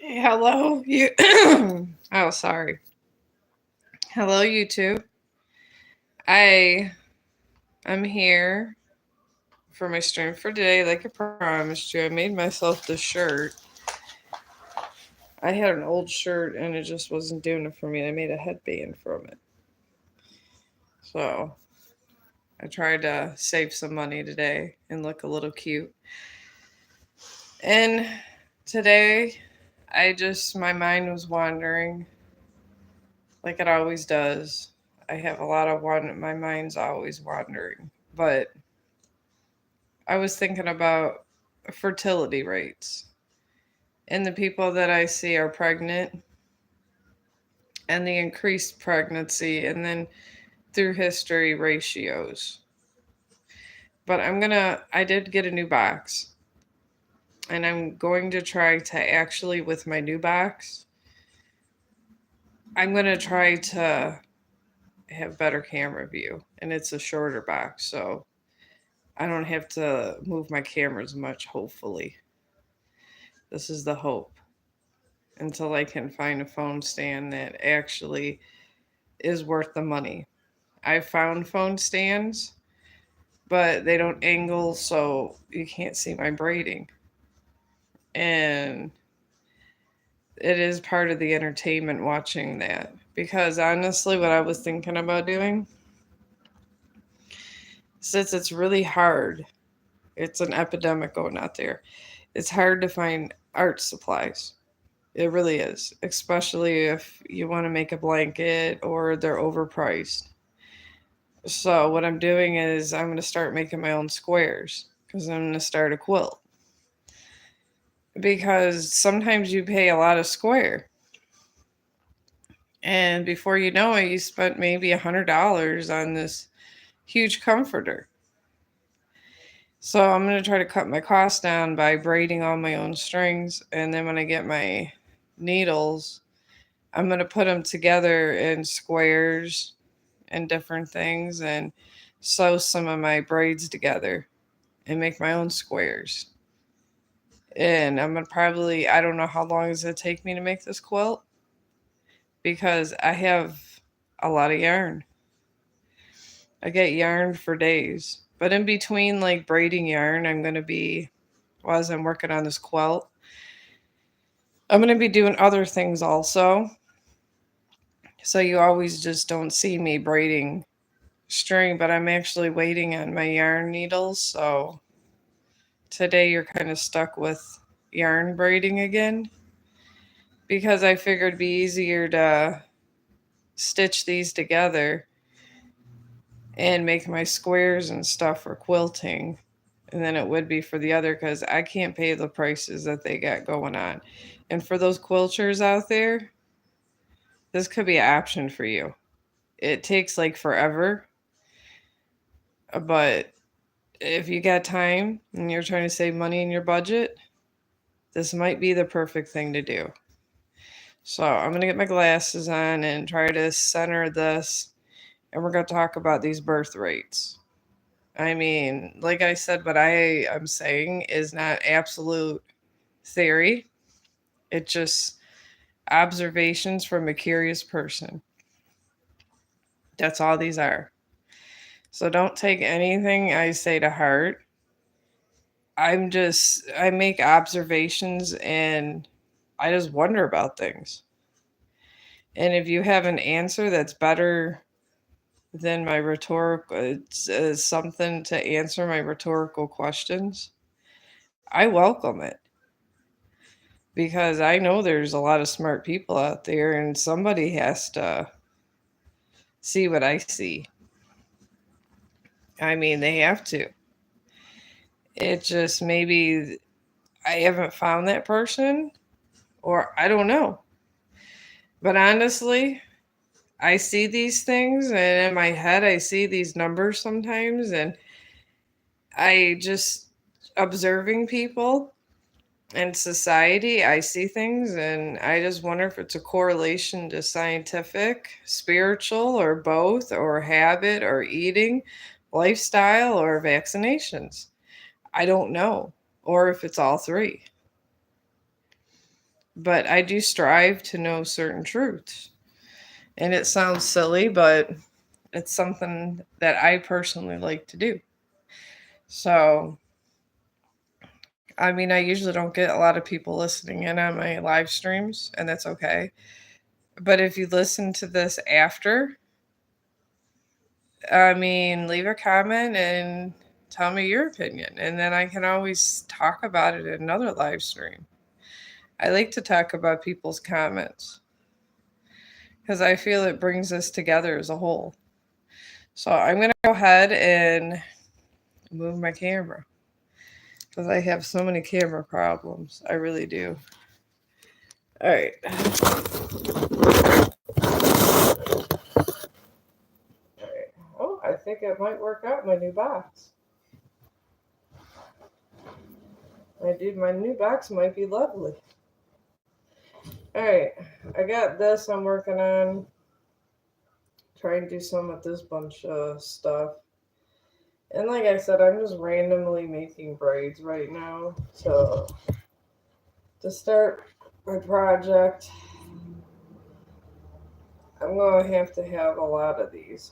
Hello, you. Oh, sorry. Hello, YouTube. I am here for my stream for today, like I promised you. I made myself this shirt. I had an old shirt and it just wasn't doing it for me. I made a headband from it. So I tried to save some money today and look a little cute. And today, my mind was wandering like it always does. I have a lot of my mind's always wandering. But I was thinking about fertility rates. And the people that I see are pregnant and the increased pregnancy and then through history ratios. But I did get a new box and I'm going to try to actually, with my new box, I'm going to try to have better camera view. And it's a shorter box, so I don't have to move my cameras much, hopefully. This is the hope until I can find a phone stand that actually is worth the money. I've found phone stands, but they don't angle so you can't see my braiding. And it is part of the entertainment watching that. Because honestly, what I was thinking about doing, since it's really hard, it's an epidemic going out there. It's hard to find art supplies. It really is, especially if you want to make a blanket or they're overpriced. So what I'm doing is I'm going to start making my own squares because I'm going to start a quilt. Because sometimes you pay a lot of square, and before you know it, you spent maybe $100 on this huge comforter. So I'm going to try to cut my costs down by braiding all my own strings, and then when I get my needles, I'm going to put them together in squares and different things and sew some of my braids together and make my own squares. And I'm gonna probably, I don't know how long does it take me to make this quilt because I have a lot of yarn. I get yarn for days. But in between like braiding yarn, I'm gonna be, well, as I'm working on this quilt, I'm gonna be doing other things also. So you always just don't see me braiding string, but I'm actually waiting on my yarn needles. So today you're kind of stuck with yarn braiding again because I figured it'd be easier to stitch these together and make my squares and stuff for quilting and then it would be for the other because I can't pay the prices that they got going on. And for those quilters out there, this could be an option for you. It takes like forever, but if you got time and you're trying to save money in your budget, this might be the perfect thing to do. So I'm going to get my glasses on and try to center this, and we're going to talk about these birth rates. I mean, like I said, what I am saying is not absolute theory. It's just observations from a curious person. That's all these are. So don't take anything I say to heart. I make observations and I just wonder about things. And if you have an answer that's better than my rhetorical, it's something to answer my rhetorical questions, I welcome it because I know there's a lot of smart people out there and somebody has to see what I see. I mean, they have to. It just maybe I haven't found that person or I don't know. But honestly, I see these things and in my head I see these numbers sometimes and I just observing people and society, I see things and I just wonder if it's a correlation to scientific, spiritual, or both, or habit, or eating, lifestyle, or vaccinations. I don't know. Or if it's all three. but I do strive to know certain truths. And it sounds silly, but it's something that I personally like to do. So, I mean, I usually don't get a lot of people listening in on my live streams, and that's okay. But if you listen to this after, I mean, leave a comment and tell me your opinion, and then I can always talk about it in another live stream. I like to talk about people's comments because I feel it brings us together as a whole. So I'm going to go ahead and move my camera because I have so many camera problems. I really do. All right. All right. Oh, I think it might work out my new box. My new box might be lovely. All right. I got this I'm working on. Trying to do some with this bunch of stuff. And like I said, I'm just randomly making braids right now to start my project. I'm going to have a lot of these.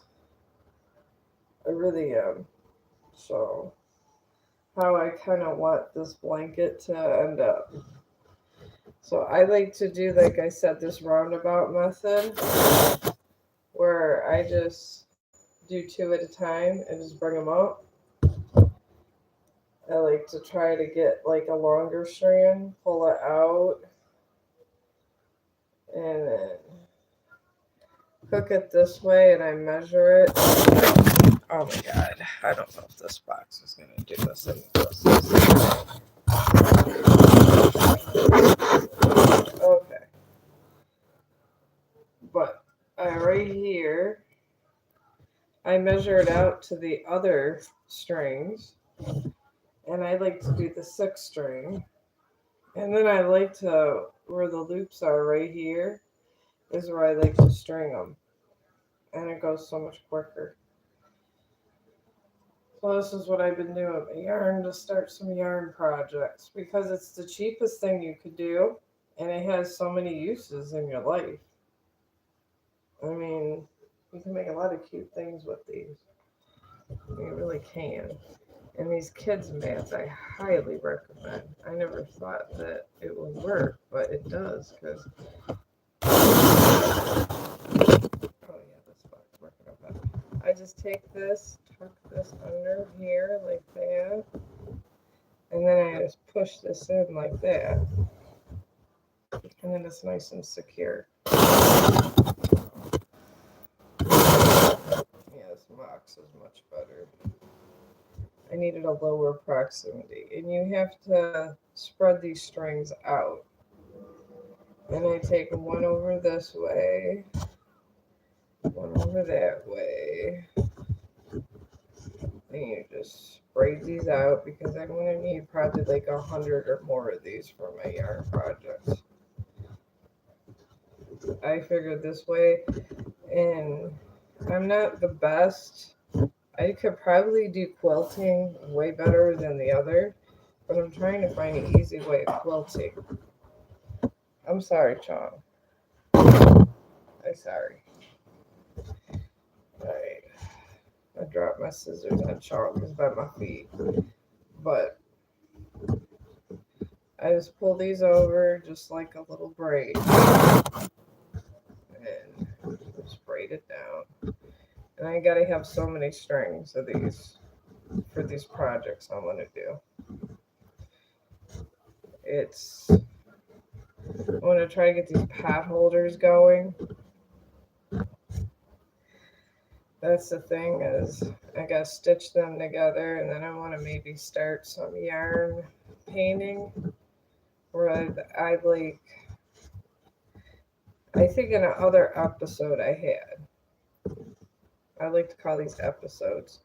I really am. So, how I kind of want this blanket to end up. So, I like to do, like I said, this roundabout method where I just do two at a time and just bring them up. I like to try to get like a longer strand, pull it out, and then hook it this way, and I measure it. Oh my god, I don't know if this box is going to do this justice. Okay. But right here, I measure it out to the other strings, and I like to do the sixth string. And then I like to, where the loops are right here, is where I like to string them. And it goes so much quicker. So this is what I've been doing with yarn to start some yarn projects because it's the cheapest thing you could do and it has so many uses in your life. I mean, you can make a lot of cute things with these. You really can. And these kids' mats, I highly recommend. I never thought that it would work, but it does because. Oh yeah, this box working up. I just take this, tuck this under here like that, and then I just push this in like that, and then it's nice and secure. Yeah, this box is much better. I needed a lower proximity, and you have to spread these strings out. And I take one over this way, one over that way. And you just braid these out because I'm going to need probably like 100 or more of these for my yarn projects. I figured this way, and I'm not the best. I could probably do quilting way better than the other, but I'm trying to find an easy way of quilting. I'm sorry, Chong. I'm sorry. I dropped my scissors and Chong is by my feet. But I just pull these over just like a little braid. And just braid it down. And I gotta have so many strings of these for these projects I want to do. I want to try to get these pot holders going. That's the thing is I gotta stitch them together, and then I want to maybe start some yarn painting. Where I think in another episode I like to call these episodes.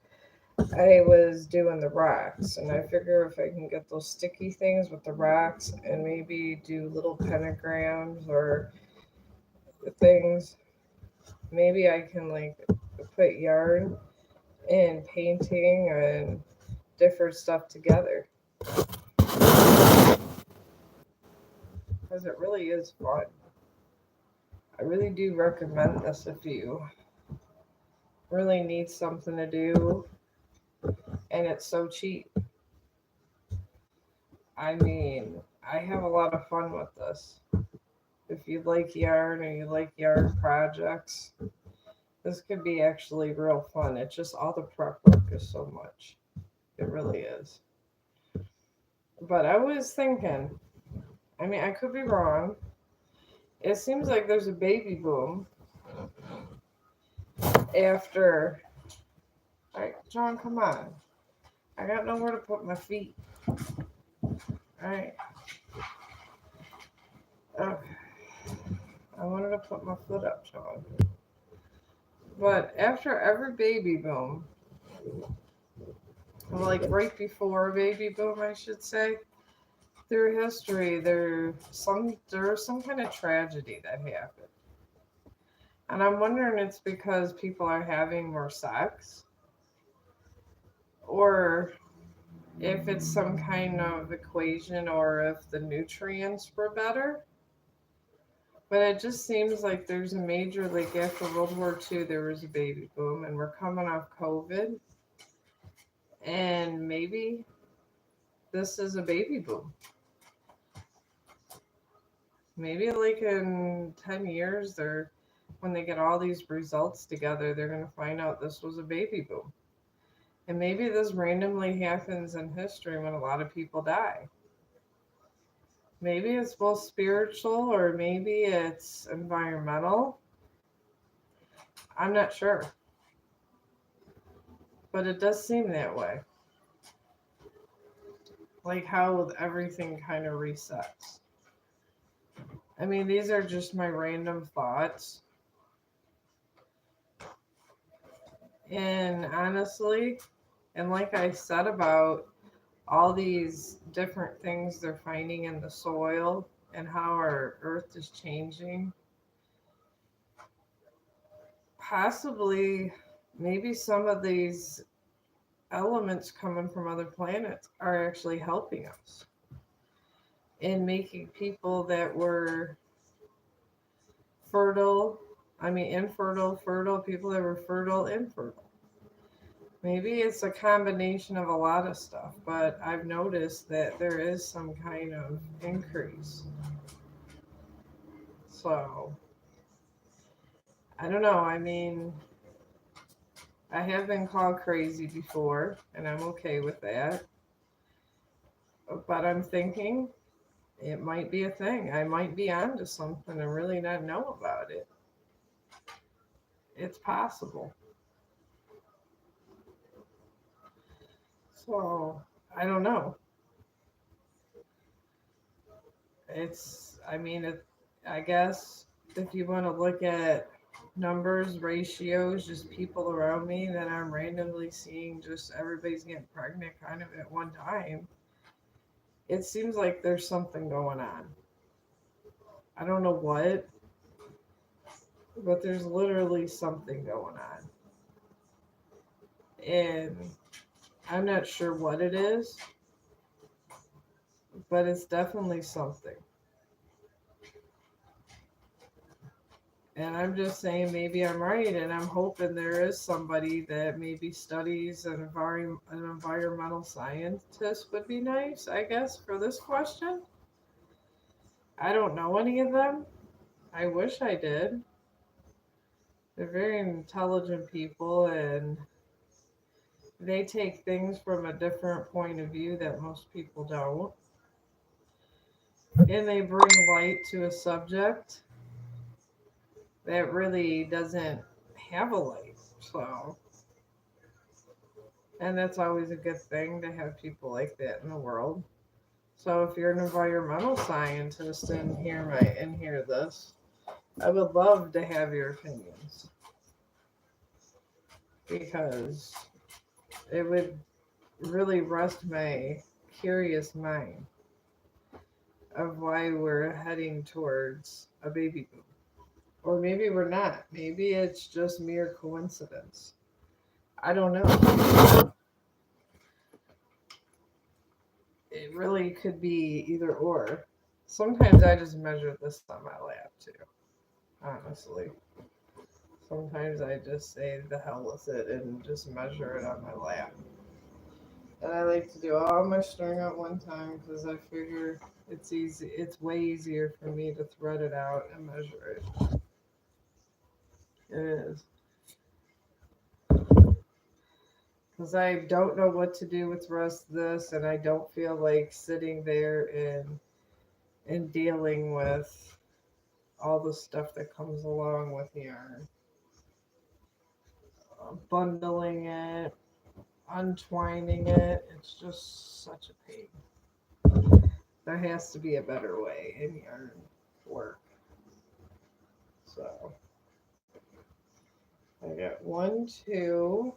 I was doing the rocks, and I figure if I can get those sticky things with the rocks and maybe do little pentagrams or things, maybe I can like put yarn and painting and different stuff together. I because it really is fun. I really do recommend this if you really need something to do and it's so cheap. I mean, I have a lot of fun with this. If you like yarn or you like yarn projects, this could be actually real fun. It's just all the prep work is so much. It really is. But I was thinking, I mean, I could be wrong. It seems like there's a baby boom after. All right, John, come on. I got nowhere to put my feet. All right. Okay. I wanted to put my foot up, John. But after every baby boom, like right before a baby boom, I should say, through history, there's some kind of tragedy that happened. And I'm wondering it's because people are having more sex or if it's some kind of equation or if the nutrients were better. But it just seems like there's a major, like after World War II, there was a baby boom, and we're coming off COVID, and maybe this is a baby boom. Maybe like in 10 years, when they get all these results together, they're going to find out this was a baby boom. And maybe this randomly happens in history when a lot of people die. Maybe it's both spiritual or maybe it's environmental. I'm not sure. But it does seem that way. Like how everything kind of resets. I mean, these are just my random thoughts. And honestly, and like I said about all these different things they're finding in the soil and how our earth is changing, possibly maybe some of these elements coming from other planets are actually helping us in making people that were fertile, I mean, infertile, fertile, people that were fertile, infertile. Maybe it's a combination of a lot of stuff, but I've noticed that there is some kind of increase. So, I don't know. I mean, I have been called crazy before, and I'm okay with that. But I'm thinking it might be a thing. I might be onto something and really not know about it. It's possible. So, I don't know. I mean, I guess if you want to look at numbers, ratios, just people around me that I'm randomly seeing, just everybody's getting pregnant kind of at one time, it seems like there's something going on. I don't know what, but there's literally something going on. And I'm not sure what it is, but it's definitely something. And I'm just saying maybe I'm right, and I'm hoping there is somebody that maybe studies an environmental scientist would be nice, I guess, for this question. I don't know any of them. I wish I did. They're very intelligent people, and they take things from a different point of view that most people don't. And they bring light to a subject that really doesn't have a light. So, and that's always a good thing to have people like that in the world. So if you're an environmental scientist and hear this, I would love to have your opinions because it would really rest my curious mind of why we're heading towards a baby boom. Or maybe we're not. Maybe it's just mere coincidence. I don't know. It really could be either or. Sometimes I just measure this on my lap too, honestly. Sometimes I just say the hell with it and just measure it on my lap. And I like to do all my string at one time because I figure it's easy. It's way easier for me to thread it out and measure it. It is because I don't know what to do with the rest of this, and I don't feel like sitting there and dealing with all the stuff that comes along with yarn, bundling it, untwining it. It's just such a pain. There has to be a better way in yarn work. So I got one, two,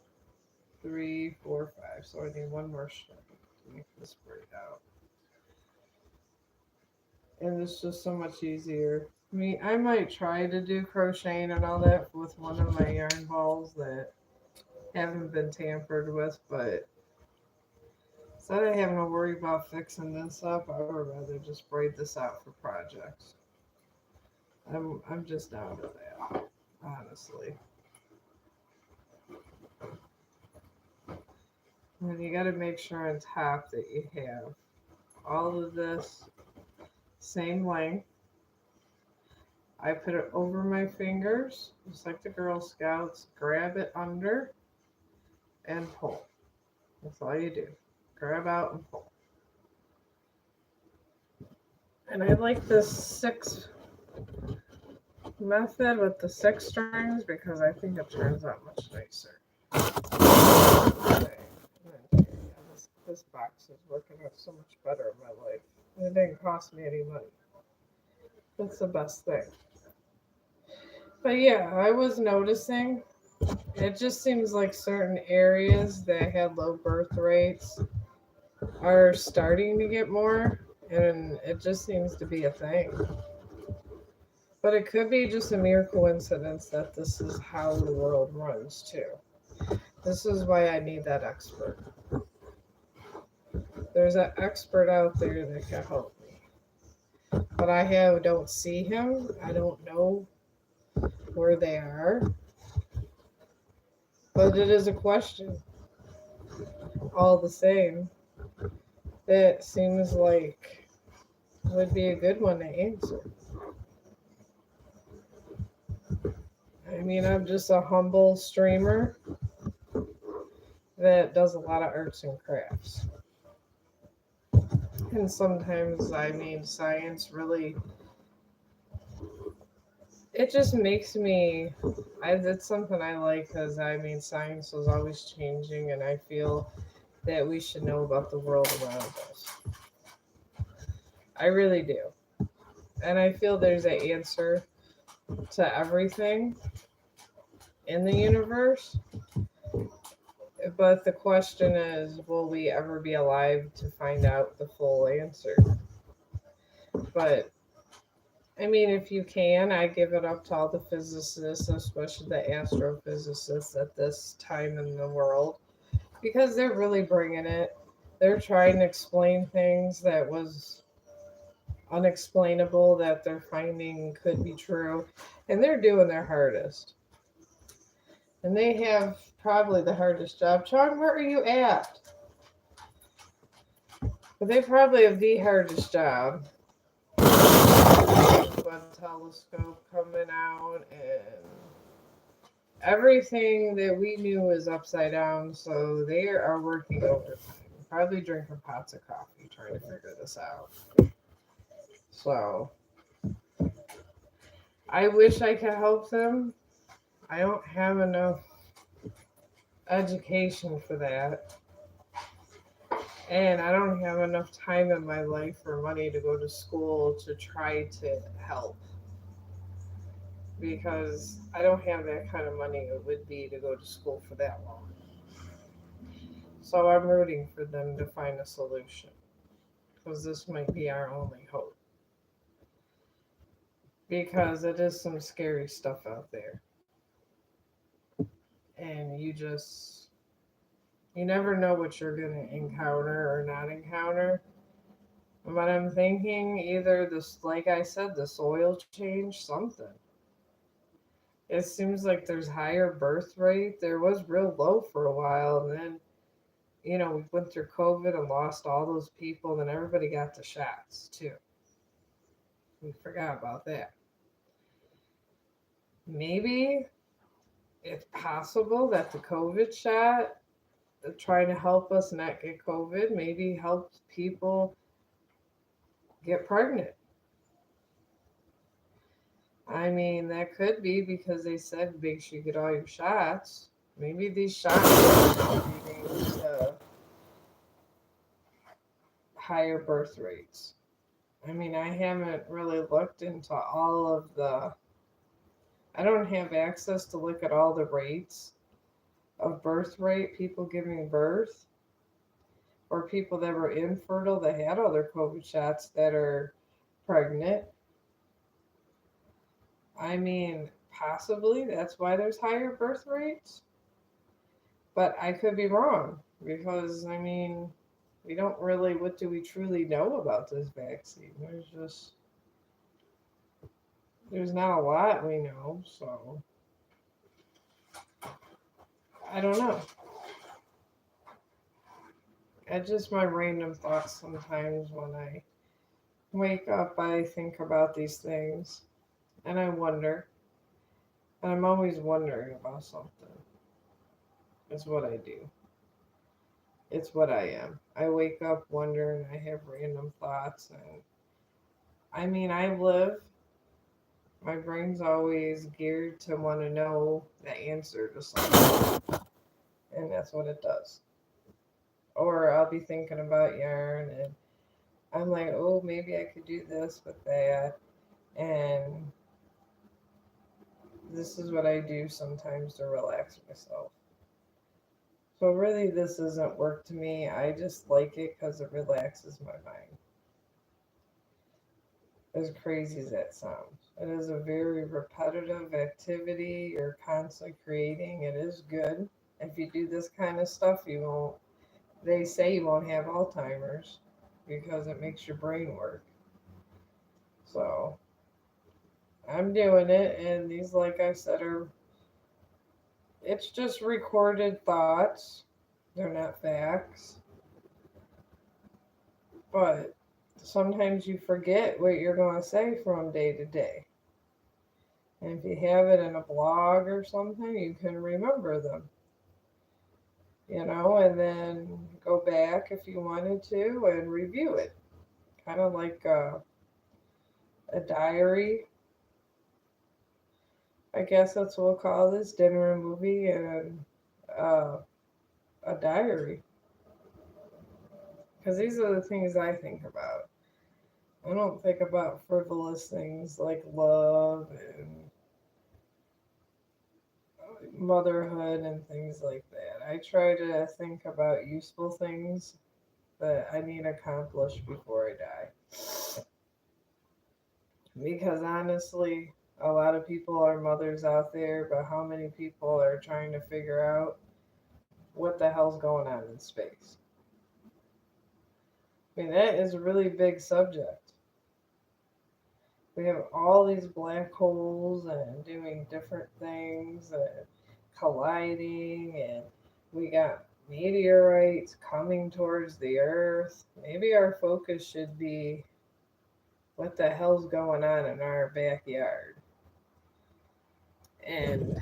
three, four, five. So I need one more string to make this braid out. And it's just so much easier. I mean, I might try to do crocheting and all that with one of my yarn balls that haven't been tampered with, but instead of having to worry about fixing this up, I would rather just braid this out for projects. I'm just down to that, honestly. And you got to make sure on top that you have all of this same length. I put it over my fingers, just like the Girl Scouts. Grab it under and pull. That's all you do. Grab out and pull. And I like this 6 method with the 6 strings because I think it turns out much nicer. Okay. This box is working out so much better in my life. It didn't cost me any money. That's the best thing. But yeah, I was noticing it just seems like certain areas that had low birth rates are starting to get more, and it just seems to be a thing. But it could be just a mere coincidence that this is how the world runs, too. This is why I need that expert. There's an expert out there that can help me. But don't see him. I don't know where they are. But it is a question. All the same. It seems like would be a good one to answer. I mean, I'm just a humble streamer that does a lot of arts and crafts. And sometimes, I mean, science really, it just makes me, it's something I like because, I mean, science is always changing, and I feel that we should know about the world around us. I really do. And I feel there's an answer to everything in the universe. But the question is, will we ever be alive to find out the full answer? But I mean, if you can, I give it up to all the physicists, especially the astrophysicists at this time in the world, because they're really bringing it. They're trying to explain things that was unexplainable that they're finding could be true, and they're doing their hardest. And they have probably the hardest job. Chong, where are you at? But they probably have the hardest job. One telescope coming out, and everything that we knew is upside down, so they are working overtime. Probably drinking pots of coffee trying to figure this out. So I wish I could help them. I don't have enough education for that. And I don't have enough time in my life or money to go to school to try to help. Because I don't have that kind of money it would be to go to school for that long. So I'm rooting for them to find a solution. Because this might be our only hope. Because it is some scary stuff out there. And you never know what you're going to encounter or not encounter But I'm thinking either this, like I said, the soil change, something. It seems like there's higher birth rate. There was real low for a while, and then we went through COVID and lost all those people. Then everybody got the shots too. We forgot about that. Maybe it's possible that the COVID shot, trying to help us not get COVID, maybe helps people get pregnant. I mean, that could be because they said make sure you get all your shots. Maybe these shots are contributing to higher birth rates. I mean, I haven't really looked into all of the. I don't have access to look at all the rates of birth rate, people giving birth, or people that were infertile that had all their COVID shots that are pregnant. I mean, possibly that's why there's higher birth rates, but I could be wrong because, I mean, we don't really, what do we truly know about this vaccine? There's not a lot we know, so I don't know. It's just my random thoughts sometimes when I wake up, I think about these things and I wonder, and I'm always wondering about something. It's what I do. It's what I am. I wake up wondering, I have random thoughts, and I mean, my brain's always geared to want to know the answer to something, and that's what it does. Or I'll be thinking about yarn, and I'm like, oh, maybe I could do this with that, and this is what I do sometimes to relax myself. So really, this isn't work to me. I just like it because it relaxes my mind. As crazy as that sounds, it is a very repetitive activity. You're constantly creating. It is good. If you do this kind of stuff, you won't. They say you won't have Alzheimer's because it makes your brain work. So I'm doing it, and these, like I said, are it's just recorded thoughts. They're not facts, but sometimes you forget what you're going to say from day to day. And if you have it in a blog or something, you can remember them, and then go back if you wanted to and review it. Kind of like a diary. I guess that's what we'll call this, dinner and movie and uh, a diary. Because these are the things I think about. I don't think about frivolous things like love and motherhood and things like that. I try to think about useful things that I need accomplished before I die. Because honestly, a lot of people are mothers out there, but how many people are trying to figure out what the hell's going on in space? I mean, that is a really big subject. We have all these black holes and doing different things and colliding, and we got meteorites coming towards the Earth. Maybe our focus should be what the hell's going on in our backyard. And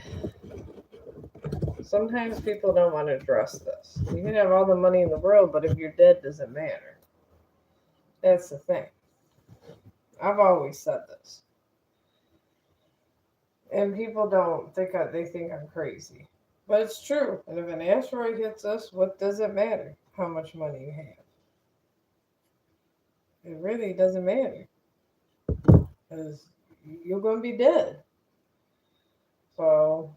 sometimes people don't want to address this. You can have all the money in the world, but if you're dead, doesn't matter. That's the thing. I've always said this. And people don't think they think I'm crazy. But it's true. And if an asteroid hits us, what does it matter how much money you have? It really doesn't matter because you're going to be dead. So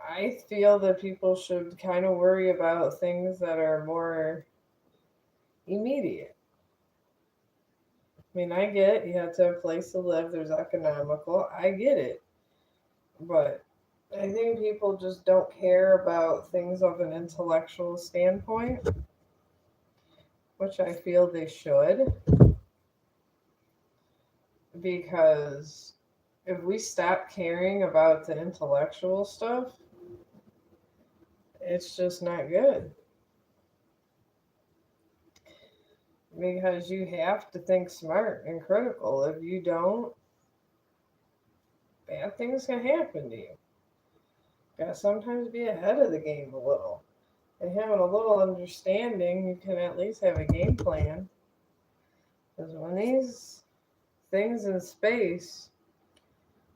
I feel that people should kind of worry about things that are more immediate. I mean, I get you have to have a place to live, there's economical, I get it. But I think people just don't care about things of an intellectual standpoint. which I feel they should, because if we stop caring about the intellectual stuff, it's just not good. Because you have to think smart and critical. If you don't, bad things can happen to you. Gotta sometimes be ahead of the game a little. And having a little understanding, you can at least have a game plan. Because when these things in space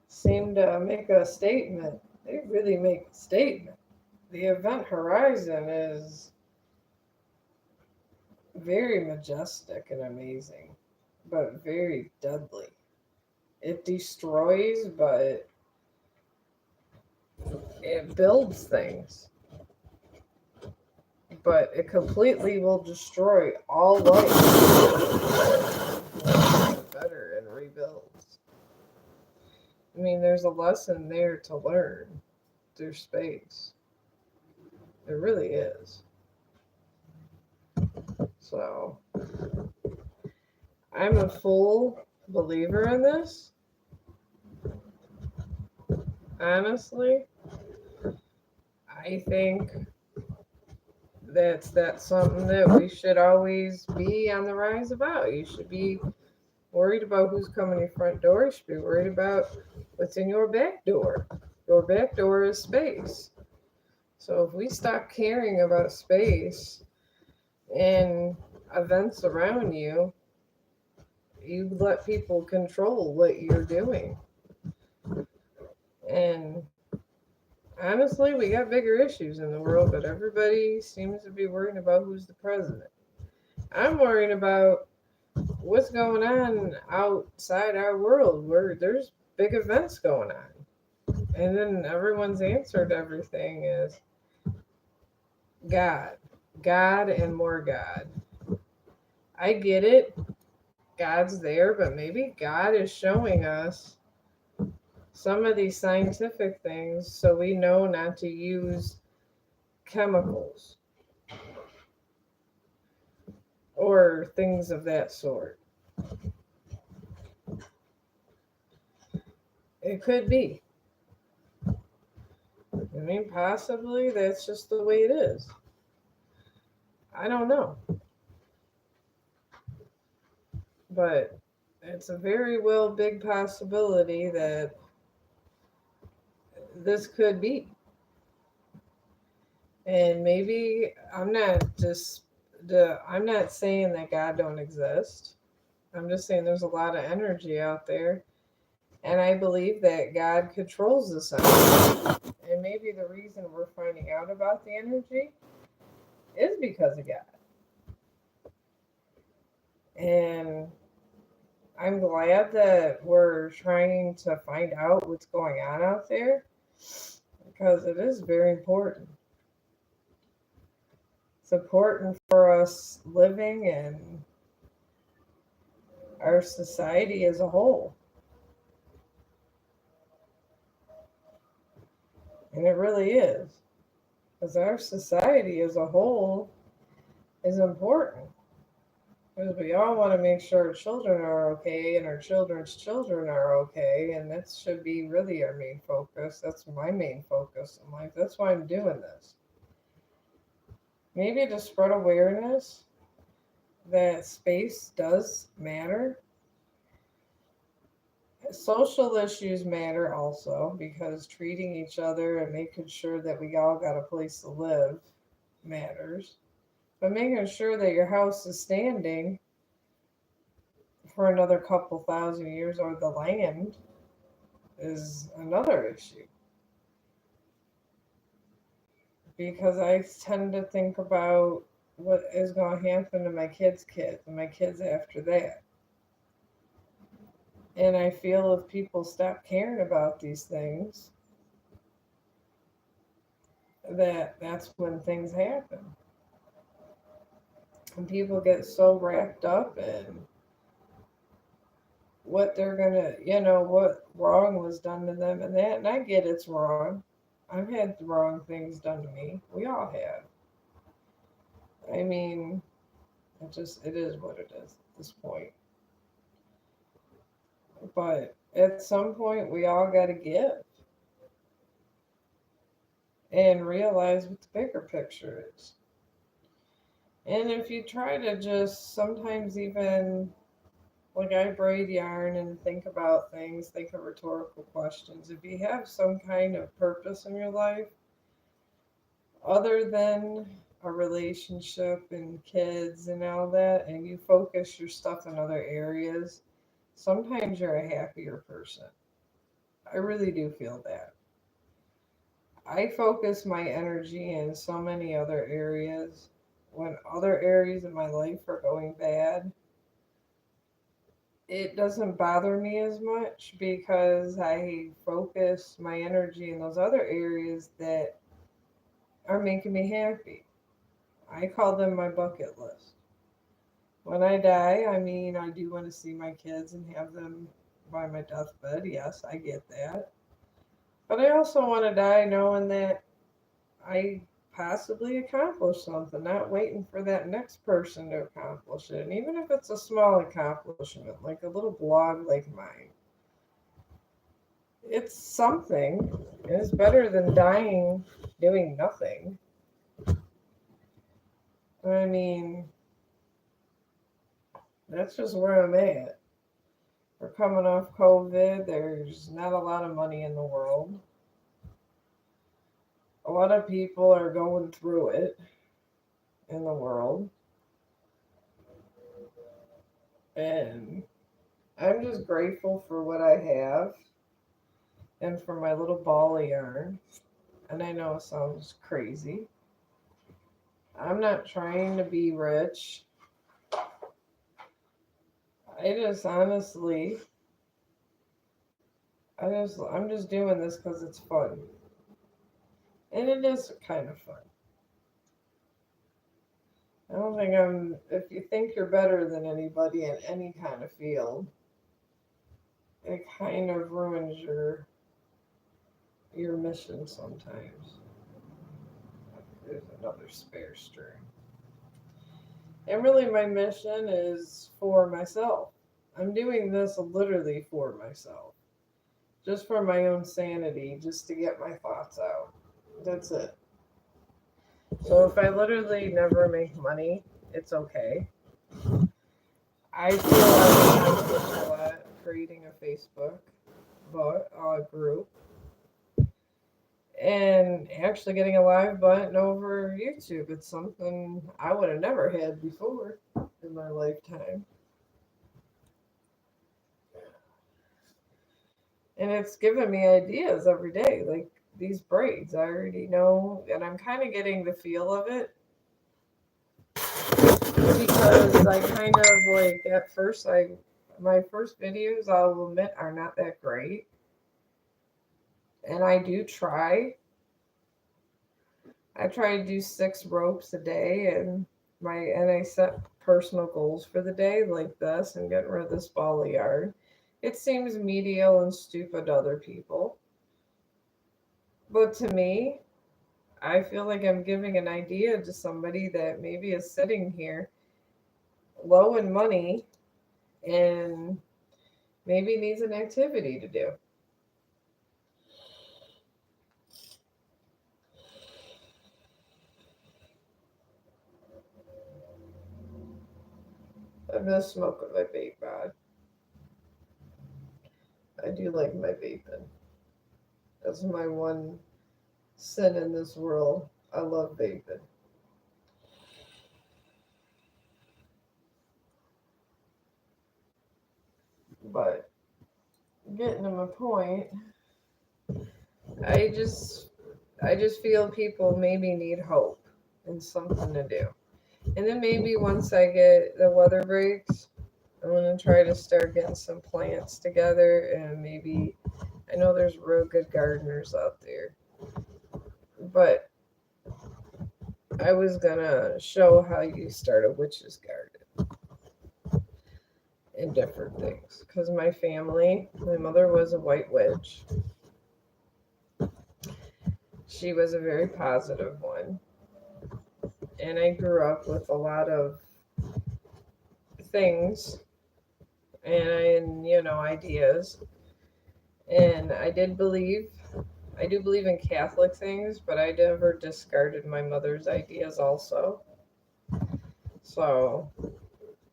seem to make a statement, they really make a statement. The event horizon is very majestic and amazing, but very deadly. It destroys, but it builds things. But it completely will destroy all life. Better and rebuilds. I mean, there's a lesson there to learn through space. There really is. So, I'm a full believer in this. Honestly, I think that's something that we should always be on the rise about. You should be worried about who's coming your front door. You should be worried about what's in your back door. Your back door is space. So if we stop caring about space and events around you, you let people control what you're doing. And honestly, we got bigger issues in the world, but everybody seems to be worrying about who's the president. I'm worried about what's going on outside our world where there's big events going on. And then everyone's answer to everything is God. God and more God. I get it. God's there, but maybe God is showing us some of these scientific things so we know not to use chemicals or things of that sort. It could be. I mean, possibly that's just the way it is. I don't know. But it's a very well big possibility that this could be. And maybe I'm not saying that God don't exist. I'm just saying there's a lot of energy out there. And I believe that God controls this energy. And maybe the reason we're finding out about the energy is because of God. And I'm glad that we're trying to find out what's going on out there because it is very important. It's important for us living in our society as a whole. And it really is. Because our society as a whole is important. Because we all want to make sure our children are okay and our children's children are okay. And that should be really our main focus. That's my main focus in life. That's why I'm doing this. Maybe to spread awareness that space does matter. Social issues matter also because treating each other and making sure that we all got a place to live matters. But making sure that your house is standing for another couple thousand years or the land is another issue. Because I tend to think about what is going to happen to my kids and my kids after that. And I feel if people stop caring about these things, that's when things happen. And people get so wrapped up in what they're gonna, what wrong was done to them and that. And I get it's wrong. I've had wrong things done to me. We all have. I mean, It is what it is at this point. But at some point, we all got to give and realize what the bigger picture is. And if you try to just sometimes even, like, I braid yarn and think about things, think of rhetorical questions. If you have some kind of purpose in your life other than a relationship and kids and all that, and you focus your stuff in other areas, sometimes you're a happier person. I really do feel that. I focus my energy in so many other areas. When other areas of my life are going bad, it doesn't bother me as much because I focus my energy in those other areas that are making me happy. I call them my bucket list. When I die, I mean, I do want to see my kids and have them by my deathbed. Yes, I get that. But I also want to die knowing that I possibly accomplished something, not waiting for that next person to accomplish it. And even if it's a small accomplishment, like a little blog like mine, it's something. It's better than dying doing nothing. I mean, that's just where I'm at. We're coming off COVID. There's not a lot of money in the world. A lot of people are going through it in the world. And I'm just grateful for what I have and for my little ball of yarn. And I know it sounds crazy. I'm not trying to be rich. I just honestly, I'm just doing this because it's fun. And it is kind of fun. I don't think if you think you're better than anybody in any kind of field, it kind of ruins your mission sometimes. There's another spare string. And really, my mission is for myself. I'm doing this literally for myself, just for my own sanity, just to get my thoughts out. That's it. So if I literally never make money, it's okay. I feel I've accomplished a lot creating a Facebook group and actually getting a live button over YouTube. It's something I would have never had before in my lifetime. And it's given me ideas every day, like these braids. I already know, and I'm kind of getting the feel of it because I kind of like at first, my first videos, I'll admit, are not that great, and I do try. I try to do 6 ropes a day, and I set personal goals for the day like this and getting rid of this ball of yarn. It seems medial and stupid to other people, but to me, I feel like I'm giving an idea to somebody that maybe is sitting here low in money and maybe needs an activity to do. I'm gonna smoke with my vape pod. I do like my vaping. That's my one sin in this world. I love vaping. But getting to my point, I just I just feel people maybe need hope and something to do. And then maybe once I get the weather breaks, I'm gonna try to start getting some plants together and maybe I know there's real good gardeners out there. But I was gonna show how you start a witch's garden and different things. Because my mother was a white witch. She was a very positive one. And I grew up with a lot of things and ideas. And I do believe in Catholic things, but I never discarded my mother's ideas also. So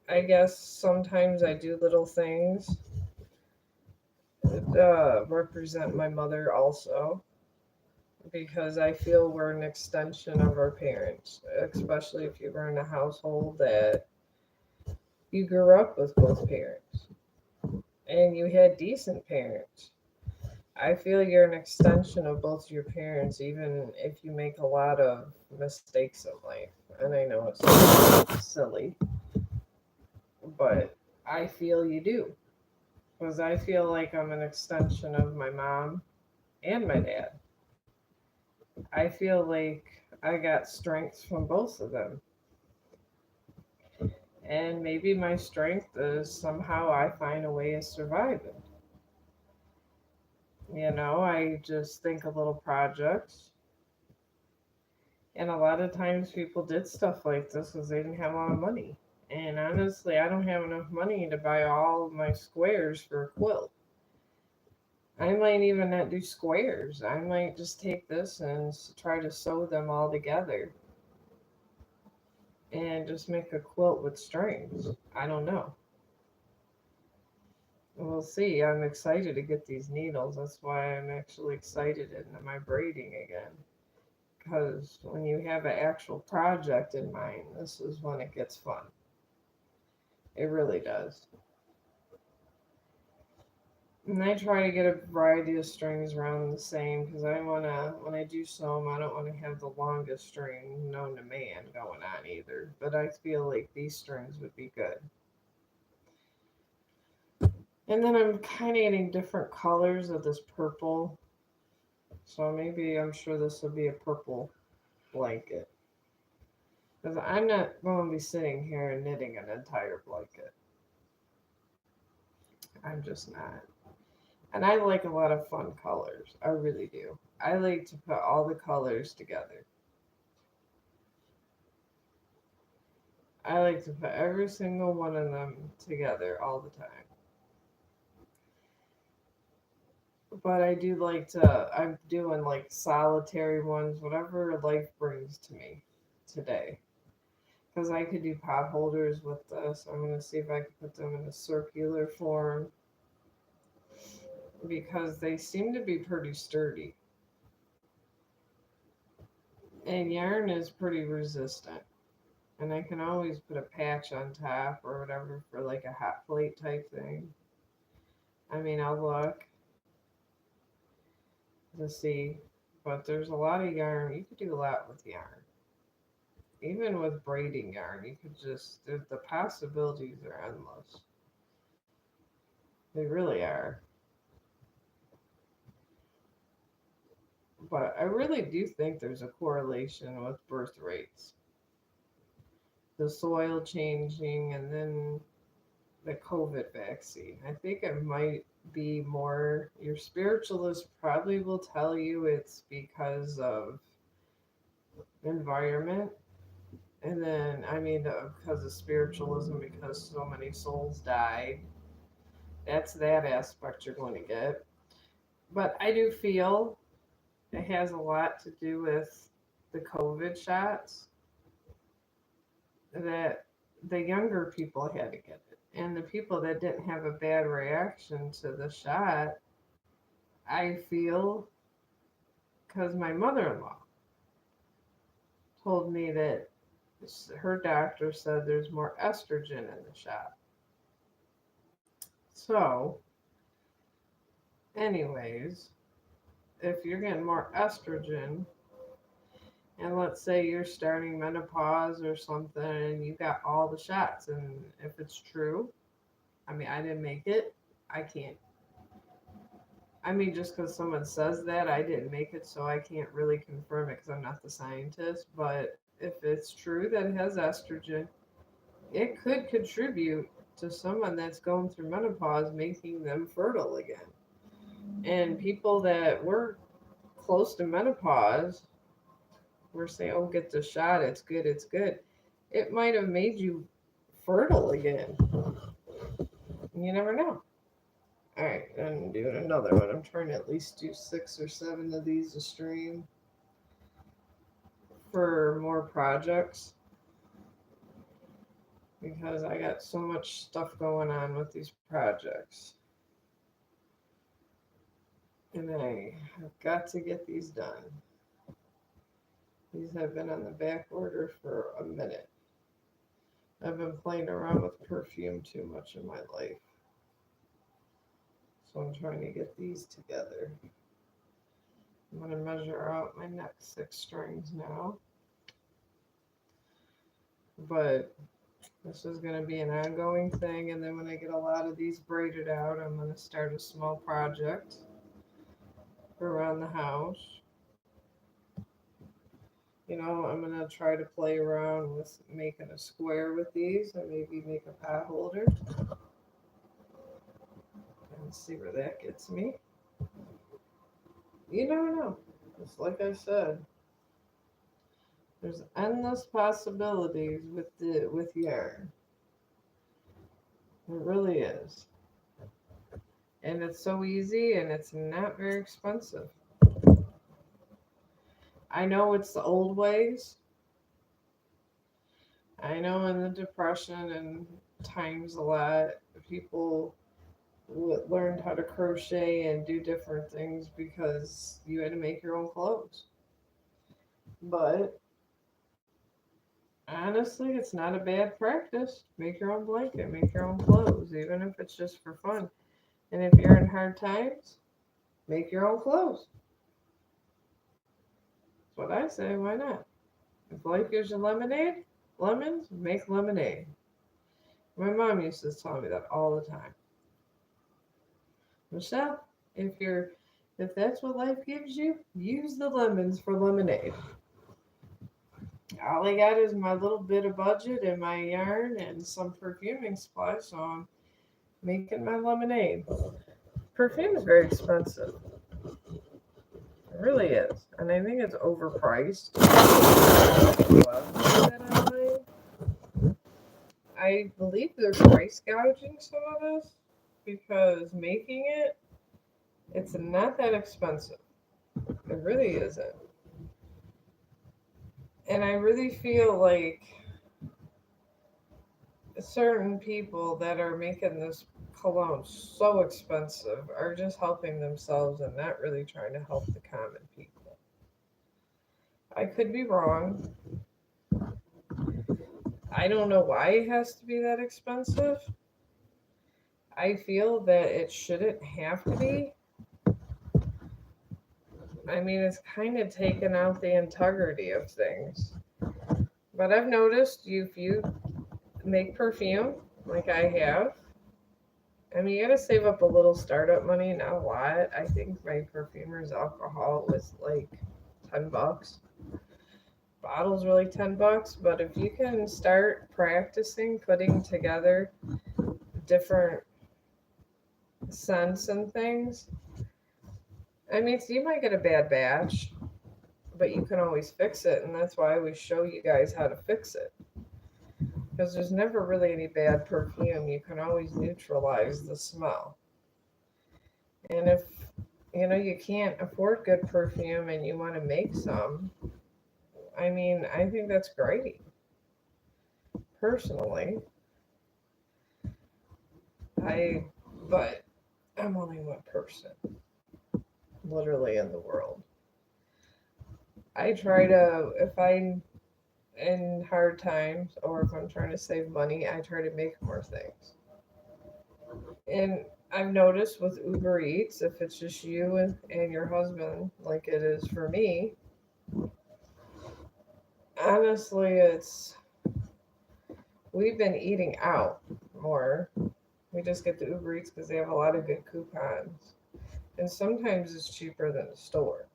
I guess sometimes I do little things that represent my mother also, because I feel we're an extension of our parents, especially if you were in a household that you grew up with both parents and you had decent parents. I feel you're an extension of both your parents, even if you make a lot of mistakes in life. And I know it's silly, but I feel you do. Because I feel like I'm an extension of my mom and my dad. I feel like I got strengths from both of them. And maybe my strength is somehow I find a way of surviving. I just think of little projects. And a lot of times people did stuff like this because they didn't have a lot of money. And honestly, I don't have enough money to buy all of my squares for a quilt. I might even not do squares. I might just take this and try to sew them all together and just make a quilt with strings. I don't know. We'll see. I'm excited to get these needles. That's why I'm actually excited in my braiding again. Because when you have an actual project in mind, this is when it gets fun. It really does. And I try to get a variety of strings around the same because I want to, when I do sew them, I don't want to have the longest string known to man going on either. But I feel like these strings would be good. And then I'm kind of getting different colors of this purple. So maybe I'm sure this will be a purple blanket. Because I'm not going to be sitting here and knitting an entire blanket. I'm just not. And I like a lot of fun colors. I really do. I like to put all the colors together. I like to put every single one of them together all the time. But I do like to, I'm doing like solitary ones, whatever life brings to me today. Because I could do pot holders with this. I'm going to see if I can put them in a circular form because they seem to be pretty sturdy. And yarn is pretty resistant. And I can always put a patch on top or whatever for like a hot plate type thing. I mean, I'll look to see, but there's a lot of yarn. You could do a lot with yarn. Even with braiding yarn, you could just, the possibilities are endless. They really are. But I really do think there's a correlation with birth rates. The soil changing and then the COVID vaccine. I think it might be more, your spiritualist probably will tell you it's because of environment. And then, I mean, because of spiritualism, because so many souls died. That's that aspect you're going to get. But I do feel it has a lot to do with the COVID shots that the younger people had to get it. And the people that didn't have a bad reaction to the shot, I feel, because my mother in law told me that her doctor said there's more estrogen in the shot. So, anyways, if you're getting more estrogen, and let's say you're starting menopause or something and you got all the shots, and if it's true, I mean, I didn't make it, I can't. I mean, just because someone says that, I didn't make it, so I can't really confirm it because I'm not the scientist. But if it's true that it has estrogen, it could contribute to someone that's going through menopause, making them fertile again. And people that were close to menopause were saying, oh, get the shot, it's good, it's good. It might have made you fertile again. You never know. All right, I'm doing another one. I'm trying to at least do 6 or 7 of these a stream for more projects because I got so much stuff going on with these projects. And I have got to get these done. These have been on the back order for a minute. I've been playing around with perfume too much in my life. So I'm trying to get these together. I'm going to measure out my next 6 strings now. But this is going to be an ongoing thing. And then when I get a lot of these braided out, I'm going to start a small project around the house. You know, I'm going to try to play around with making a square with these and maybe make a pot holder. And see where that gets me. You never know. Just like I said, there's endless possibilities with yarn. It really is. And it's so easy and it's not very expensive. I know it's the old ways. I know in the Depression and times a lot, people learned how to crochet and do different things because you had to make your own clothes. But honestly, it's not a bad practice. Make your own blanket, make your own clothes, even if it's just for fun. And if you're in hard times, make your own clothes. That's what I say. Why not? If life gives you lemons, make lemonade. My mom used to tell me that all the time. Michelle, if that's what life gives you, use the lemons for lemonade. All I got is my little bit of budget and my yarn and some perfuming supplies, so I'm making my lemonade. Perfume is very expensive. It really is. And I think it's overpriced. I believe they're price gouging some of this because making it's not that expensive. It really isn't. And I really feel like certain people that are making this cologne so expensive are just helping themselves and not really trying to help the common people. I could be wrong. I don't know why it has to be that expensive. I feel that it shouldn't have to be. I mean, it's kind of taken out the integrity of things. But I've noticed if you make perfume like I have, I mean, you gotta save up a little startup money, not a lot. I think my perfumer's alcohol was like $10. Bottles were like $10, but if you can start practicing putting together different scents and things, I mean, so you might get a bad batch, but you can always fix it, and that's why I always show you guys how to fix it. Because there's never really any bad perfume. You can always neutralize the smell. And if you can't afford good perfume and you want to make some, I mean, I think that's great. Personally, but I'm only one person, literally in the world. I try to, if I'm in hard times or if I'm trying to save money, I try to make more things. And I've noticed with Uber Eats, if it's just you and your husband, like it is for me, honestly, we've been eating out more. We just get the Uber Eats because they have a lot of good coupons. And sometimes it's cheaper than the store.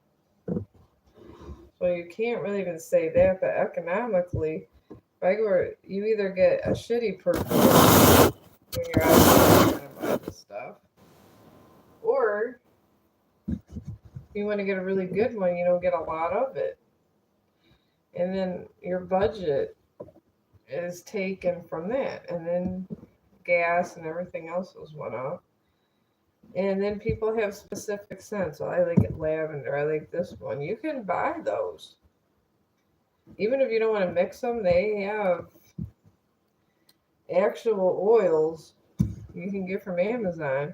So you can't really even say that, but economically, if I go, you either get a shitty perfume when you're out there and buy this stuff, or you want to get a really good one, you don't get a lot of it. And then your budget is taken from that, and then gas and everything else was went up. And then people have specific scents. So I like it lavender. I like this one. You can buy those. Even if you don't want to mix them, they have actual oils you can get from Amazon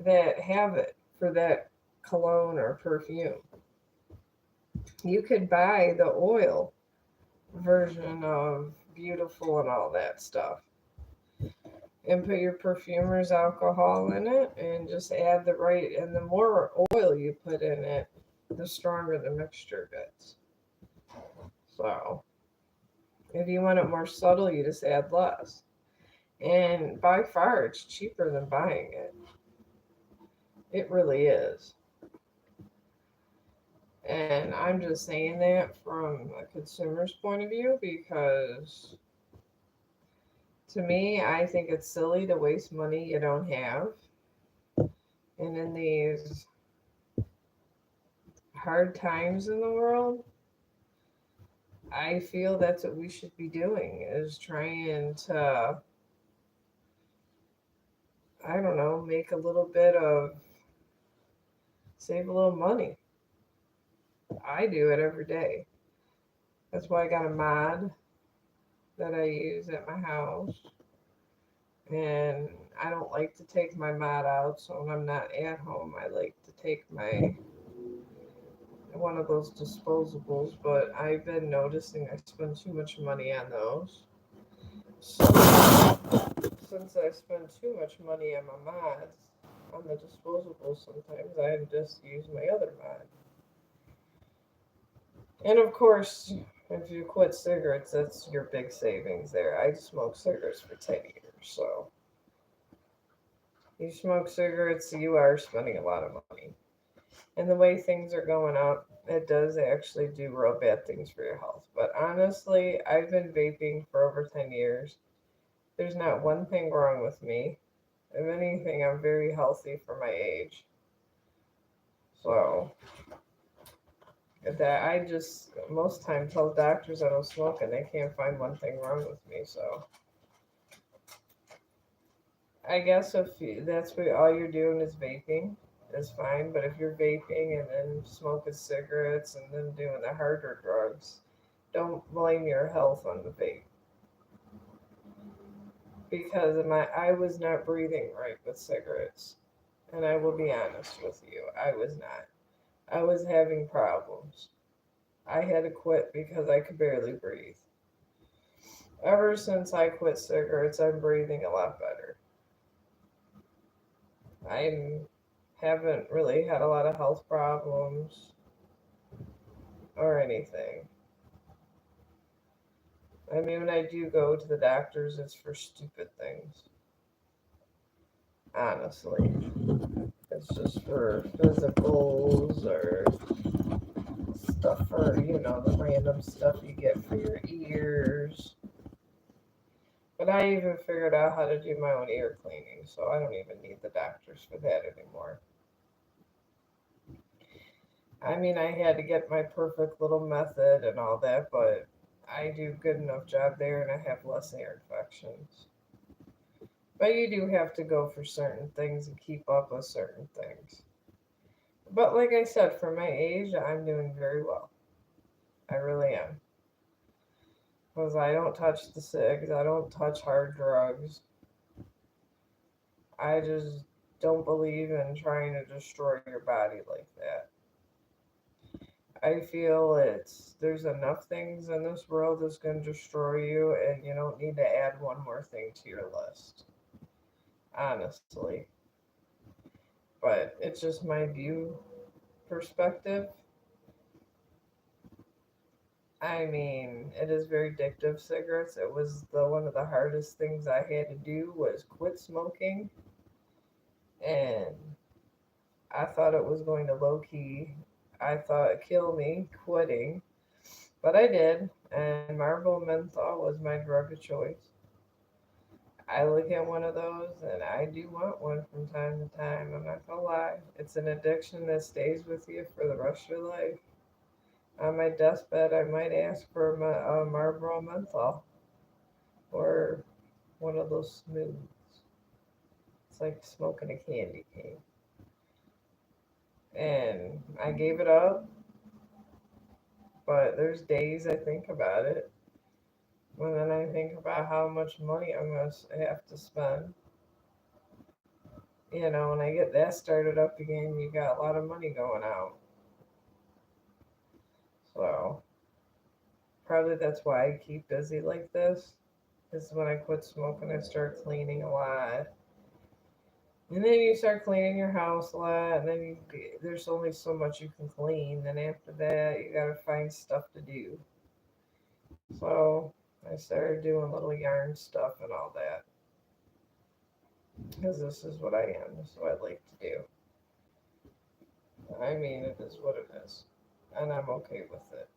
that have it for that cologne or perfume. You could buy the oil version of Beautiful and all that stuff and put your perfumer's alcohol in it and just add the right, and the more oil you put in it, the stronger the mixture gets. So if you want it more subtle, you just add less. And by far, it's cheaper than buying it. It really is. And I'm just saying that from a consumer's point of view because to me, I think it's silly to waste money you don't have. And in these hard times in the world, I feel that's what we should be doing is trying to, I don't know, make a little bit of, save a little money. I do it every day. That's why I got a mod that I use at my house. And I don't like to take my mod out, so when I'm not at home, I like to take my one of those disposables, but I've been noticing I spend too much money on those. So since I spend too much money on my mods, on the disposables, sometimes I just use my other mod. And of course, if you quit cigarettes, that's your big savings there. I smoked cigarettes for 10 years, so you smoke cigarettes, you are spending a lot of money. And the way things are going up, it does actually do real bad things for your health. But honestly, I've been vaping for over 10 years. There's not one thing wrong with me. If anything, I'm very healthy for my age. So that I just most time tell doctors I don't smoke and they can't find one thing wrong with me. So I guess if that's what all you're doing is vaping, is fine. But if you're vaping and then smoking cigarettes and then doing the harder drugs, don't blame your health on the vape because I was not breathing right with cigarettes, and I will be honest with you, I was not. I was having problems. I had to quit because I could barely breathe. Ever since I quit cigarettes, I'm breathing a lot better. I haven't really had a lot of health problems or anything. I mean, when I do go to the doctors, it's for stupid things. Honestly, it's just for physicals or stuff for, the random stuff you get for your ears. But I even figured out how to do my own ear cleaning, so I don't even need the doctors for that anymore. I mean, I had to get my perfect little method and all that, but I do good enough job there and I have less ear infections. But you do have to go for certain things and keep up with certain things. But like I said, for my age, I'm doing very well. I really am. Because I don't touch the cigs, I don't touch hard drugs. I just don't believe in trying to destroy your body like that. I feel there's enough things in this world that's going to destroy you, and you don't need to add one more thing to your list. Honestly, but it's just my view perspective. I mean, it is very addictive. Cigarettes. It was the one of the hardest things I had to do was quit smoking, and I thought it was going to low key. I thought it kill me quitting, but I did, and Marlboro Menthol was my drug of choice. I look at one of those and I do want one from time to time. I'm not gonna lie. It's an addiction that stays with you for the rest of your life. On my deathbed, I might ask for a Marlboro menthol. or one of those smooths. It's like smoking a candy cane. And I gave it up, but there's days I think about it. And then I think about how much money I'm going to have to spend. When I get that started up again, you got a lot of money going out. So probably that's why I keep busy like this. Is when I quit smoking, I start cleaning a lot. And then you start cleaning your house a lot, and then there's only so much you can clean. Then after that, you gotta find stuff to do. So I started doing little yarn stuff and all that because this is what I am. This is what I like to do. I mean, it is what it is, and I'm okay with it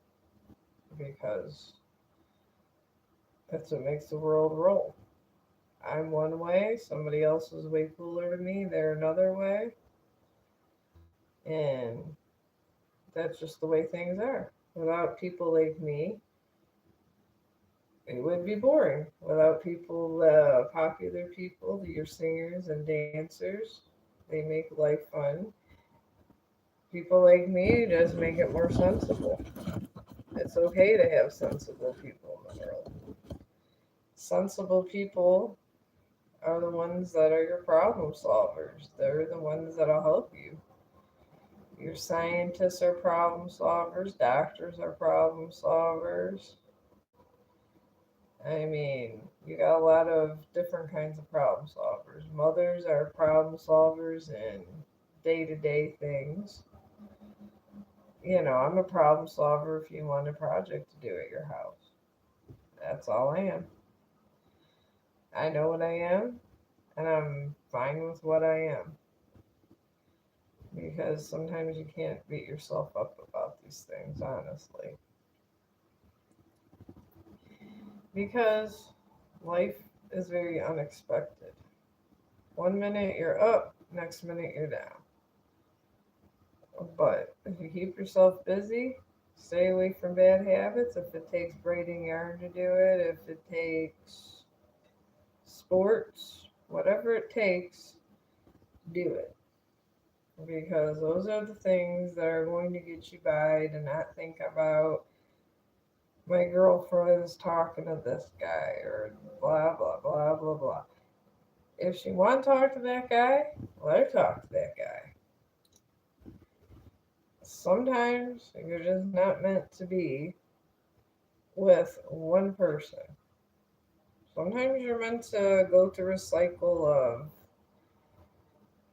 because that's what makes the world roll. I'm one way, somebody else is way cooler than me, they're another way, and that's just the way things are. Without people like me, it would be boring. Without people, popular people, your singers and dancers, they make life fun. People like me just make it more sensible. It's okay to have sensible people in the world. Sensible people are the ones that are your problem solvers. They're the ones that'll help you. Your scientists are problem solvers, doctors are problem solvers. I mean, you got a lot of different kinds of problem solvers. Mothers are problem solvers in day to day things. I'm a problem solver if you want a project to do at your house. That's all I am. I know what I am, and I'm fine with what I am. Because sometimes you can't beat yourself up about these things, honestly. Because life is very unexpected. One minute you're up, next minute you're down. But if you keep yourself busy, stay away from bad habits. If it takes braiding yarn to do it, if it takes sports, whatever it takes, do it. Because those are the things that are going to get you by. To not think about my girlfriend's talking to this guy or blah blah blah blah blah. If she want to talk to that guy, let her talk to that guy. Sometimes you're just not meant to be with one person. Sometimes you're meant to go through a cycle of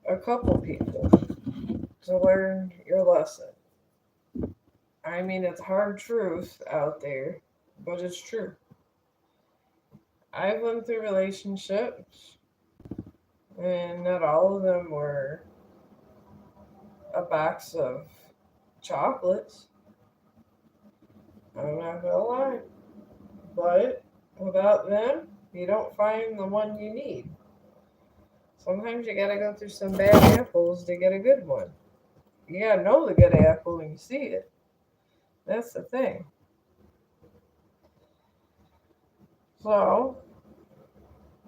a couple people to learn your lesson. I mean, it's hard truth out there, but it's true. I've went through relationships, and not all of them were a box of chocolates. I'm not gonna lie. But without them, you don't find the one you need. Sometimes you gotta go through some bad apples to get a good one. You gotta know the good apple when you see it. That's the thing. So,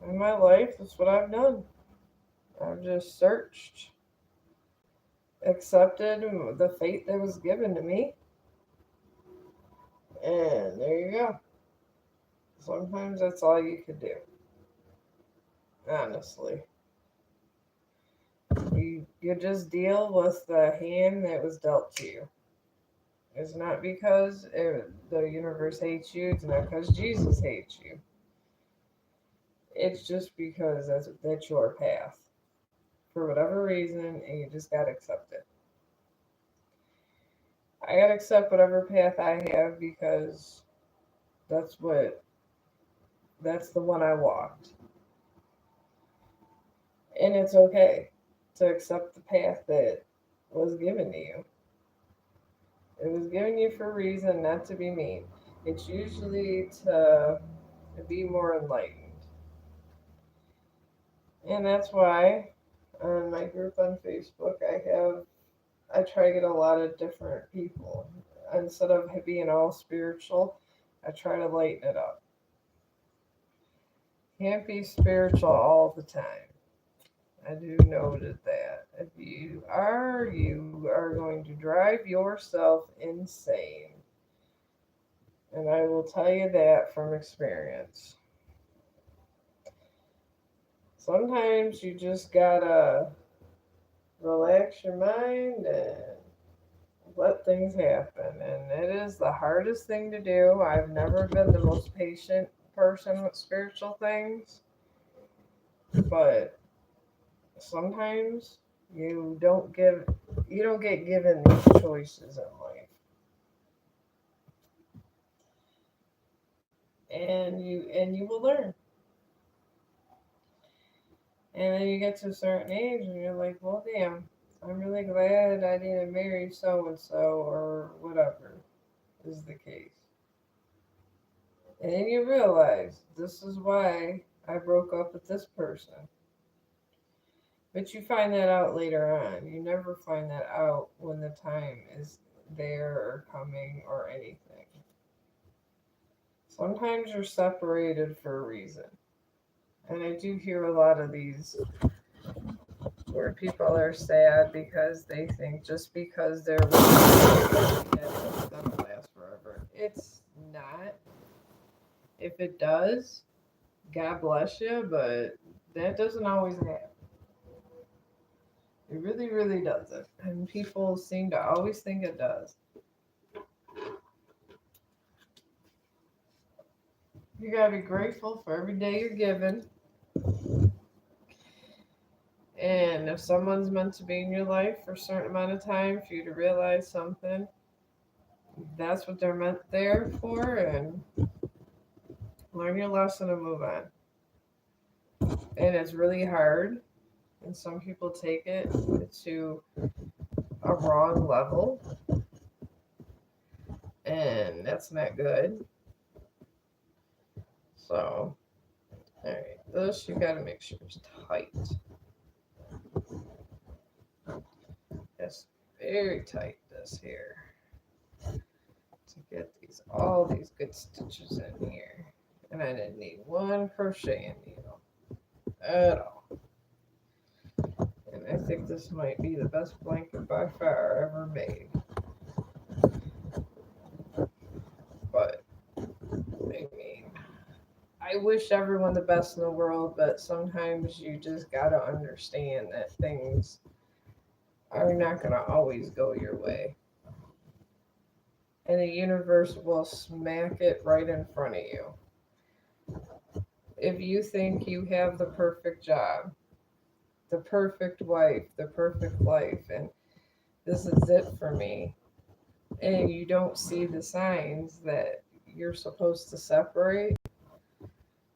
in my life, that's what I've done. I've just searched, accepted the fate that was given to me, and there you go. Sometimes that's all you could do, honestly. You just deal with the hand that was dealt to you. It's not because the universe hates you. It's not because Jesus hates you. It's just because that's your path for whatever reason, and you just gotta accept it. I gotta accept whatever path I have because that's what that's the one I walked, and it's okay to accept the path that was given to you. It was given you for a reason, not to be mean. It's usually to be more enlightened. And that's why on my group on Facebook, I try to get a lot of different people. Instead of being all spiritual, I try to lighten it up. Can't be spiritual all the time. I do noted that. If you are going to drive yourself insane. And I will tell you that from experience. Sometimes you just gotta relax your mind and let things happen. And it is the hardest thing to do. I've never been the most patient person with spiritual things, but sometimes you don't get given these choices in life. And you will learn. And then you get to a certain age and you're like, well damn, I'm really glad I didn't marry so and so or whatever is the case. And then you realize this is why I broke up with this person. But you find that out later on. You never find that out when the time is there or coming or anything. Sometimes you're separated for a reason. And I do hear a lot of these where people are sad because they think just because they're with somebody it's gonna last forever. It's not. If it does, God bless you, but that doesn't always happen. It really, really doesn't. And people seem to always think it does. You gotta be grateful for every day you're given. And if someone's meant to be in your life for a certain amount of time for you to realize something, that's what they're meant there for, and learn your lesson and move on. And it's really hard, and some people take it to a wrong level, and that's not good. So, alright, this you gotta make sure it's tight. It's very tight, this here, to get all these good stitches in here. And I didn't need one crocheting needle at all. And I think this might be the best blanket by far ever made. But, I mean, I wish everyone the best in the world, but sometimes you just gotta understand that things are not gonna always go your way. And the universe will smack it right in front of you. If you think you have the perfect job, the perfect wife, the perfect life, and this is it for me, and you don't see the signs that you're supposed to separate,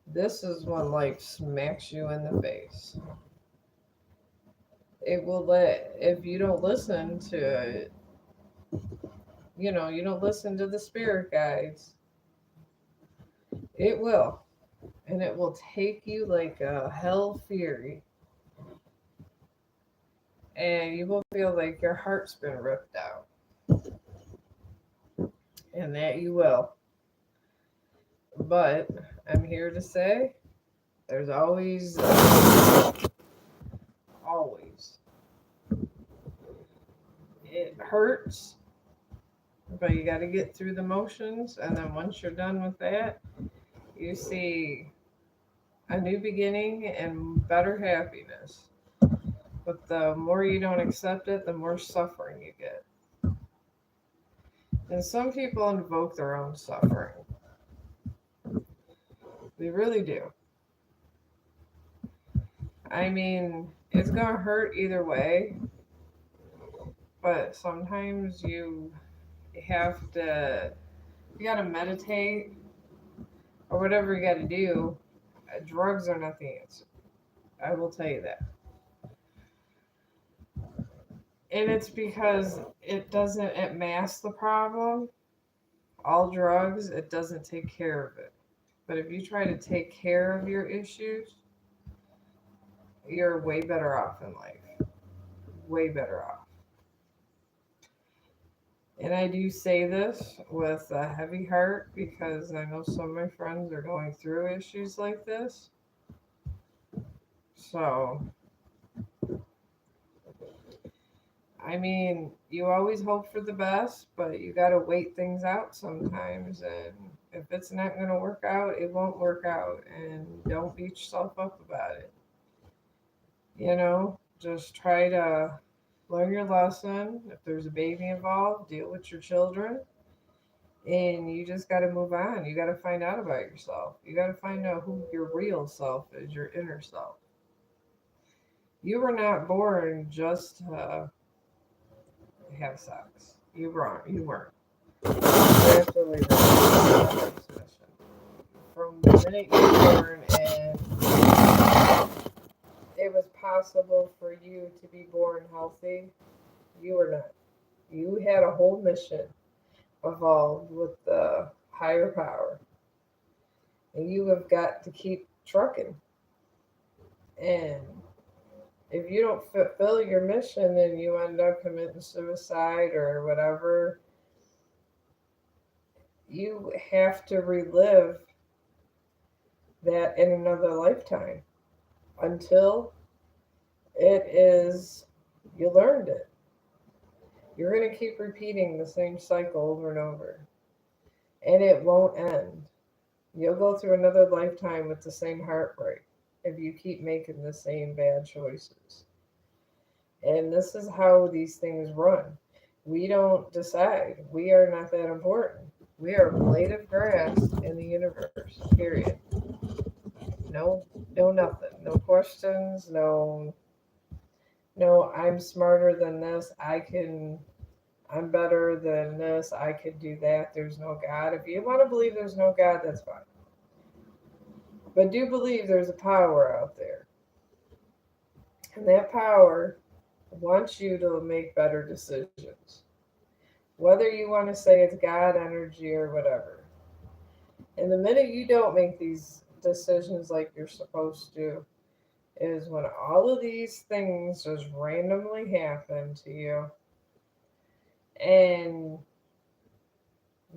this is when life smacks you in the face. It will if you don't listen to it, you don't listen to the spirit guides, it will. And it will take you like a hell fury. And you will feel like your heart's been ripped out. And that you will. But I'm here to say there's always. It hurts, but you got to get through the motions. And then once you're done with that, you see a new beginning and better happiness. But the more you don't accept it, the more suffering you get. And some people invoke their own suffering. They really do. I mean, it's going to hurt either way, but sometimes you got to meditate or whatever you got to do. Drugs are not the answer. I will tell you that. And it's because it masks the problem. All drugs, it doesn't take care of it. But if you try to take care of your issues, you're way better off in life. Way better off. And I do say this with a heavy heart because I know some of my friends are going through issues like this. So, I mean, you always hope for the best, but you got to wait things out sometimes. And if it's not going to work out, it won't work out. And don't beat yourself up about it. Just try to learn your lesson. If there's a baby involved, deal with your children. And you just got to move on. You got to find out about yourself. You got to find out who your real self is, your inner self. You were not born just to have sex. You wrong. You weren't. You're absolutely wrong. From the minute you were born, and it was possible for you to be born healthy, you were not. You had a whole mission evolved with the higher power, and you have got to keep trucking. And if you don't fulfill your mission and you end up committing suicide or whatever, you have to relive that in another lifetime until it is you learned it. You're going to keep repeating the same cycle over and over, and it won't end. You'll go through another lifetime with the same heartbreak if you keep making the same bad choices. And this is how these things run. We don't decide. We are not that important. We are a blade of grass in the universe, period. No, no nothing. No questions, no, I'm smarter than this. I'm better than this. I could do that. There's no God. If you want to believe there's no God, that's fine. But do believe there's a power out there. And that power wants you to make better decisions. Whether you want to say it's God, energy, or whatever. And the minute you don't make these decisions like you're supposed to, is when all of these things just randomly happen to you and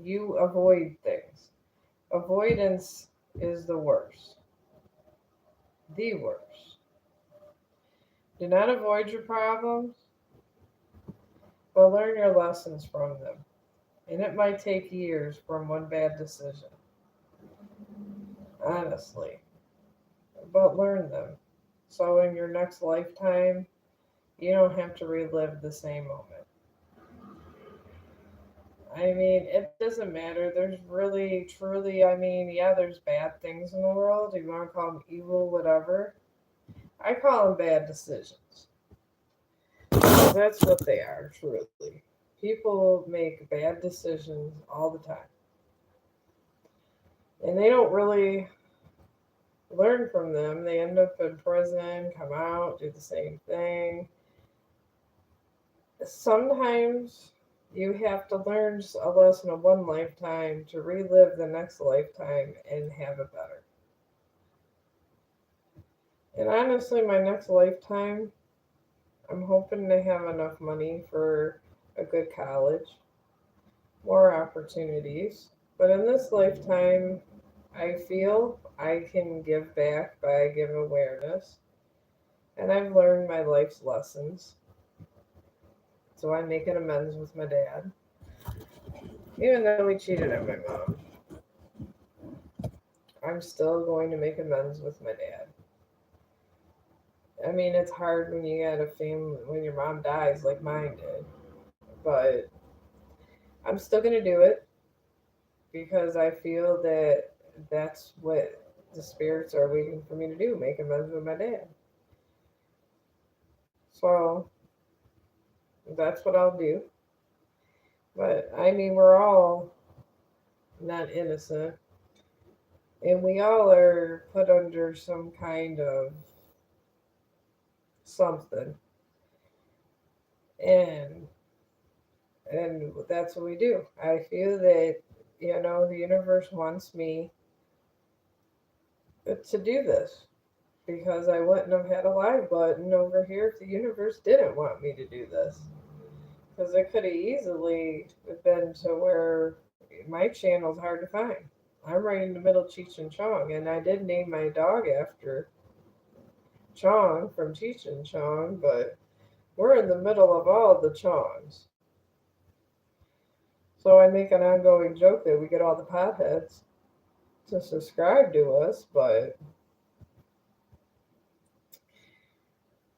you avoid things. Avoidance is the worst. The worst. Do not avoid your problems, but learn your lessons from them. And it might take years from one bad decision, honestly, but learn them. So in your next lifetime, you don't have to relive the same moment. I mean, it doesn't matter. There's really, truly, I mean, yeah, there's bad things in the world. You want to call them evil, whatever. I call them bad decisions. That's what they are, truly. People make bad decisions all the time. And they don't really learn from them. They end up in prison, come out, do the same thing. Sometimes you have to learn a lesson of one lifetime to relive the next lifetime and have it better. And honestly, my next lifetime, I'm hoping to have enough money for a good college, more opportunities. But in this lifetime, I feel I can give back by giving awareness. And I've learned my life's lessons. So I'm making amends with my dad. Even though he cheated on my mom, I'm still going to make amends with my dad. I mean, it's hard when you got a family, when your mom dies like mine did. But I'm still going to do it because I feel that that's what the spirits are waiting for me to do, make amends with my dad. So that's what I'll do. But I mean, we're all not innocent, and we all are put under some kind of something, and that's what we do. I feel that the universe wants me to do this because I wouldn't have had a live button over here if the universe didn't want me to do this. Because it could have easily been to where my channel's hard to find. I'm right in the middle of Cheech and Chong, and I did name my dog after Chong from teaching Chong, but we're in the middle of all the Chongs. So I make an ongoing joke that we get all the potheads to subscribe to us, but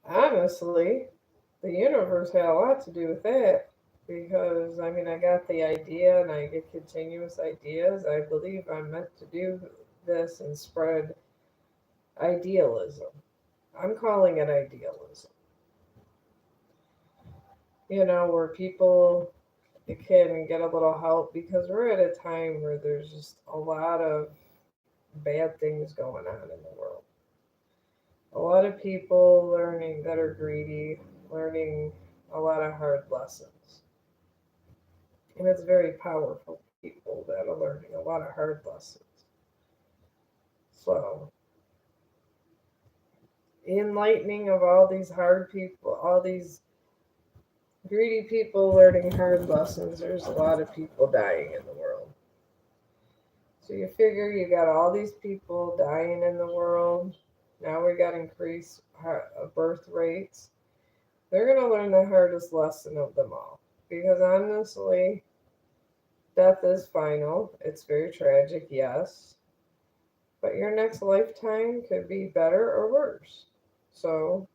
honestly, the universe had a lot to do with that because I mean, I got the idea and I get continuous ideas. I believe I'm meant to do this and spread idealism. I'm calling it idealism. Where people can get a little help because we're at a time where there's just a lot of bad things going on in the world. A lot of people learning that are greedy, learning a lot of hard lessons. And it's very powerful people that are learning a lot of hard lessons. So, enlightening of all these hard people, all these greedy people learning hard lessons, there's a lot of people dying in the world. So you figure you got all these people dying in the world. Now we got increased birth rates. They're going to learn the hardest lesson of them all. Because honestly, death is final. It's very tragic, yes. But your next lifetime could be better or worse. So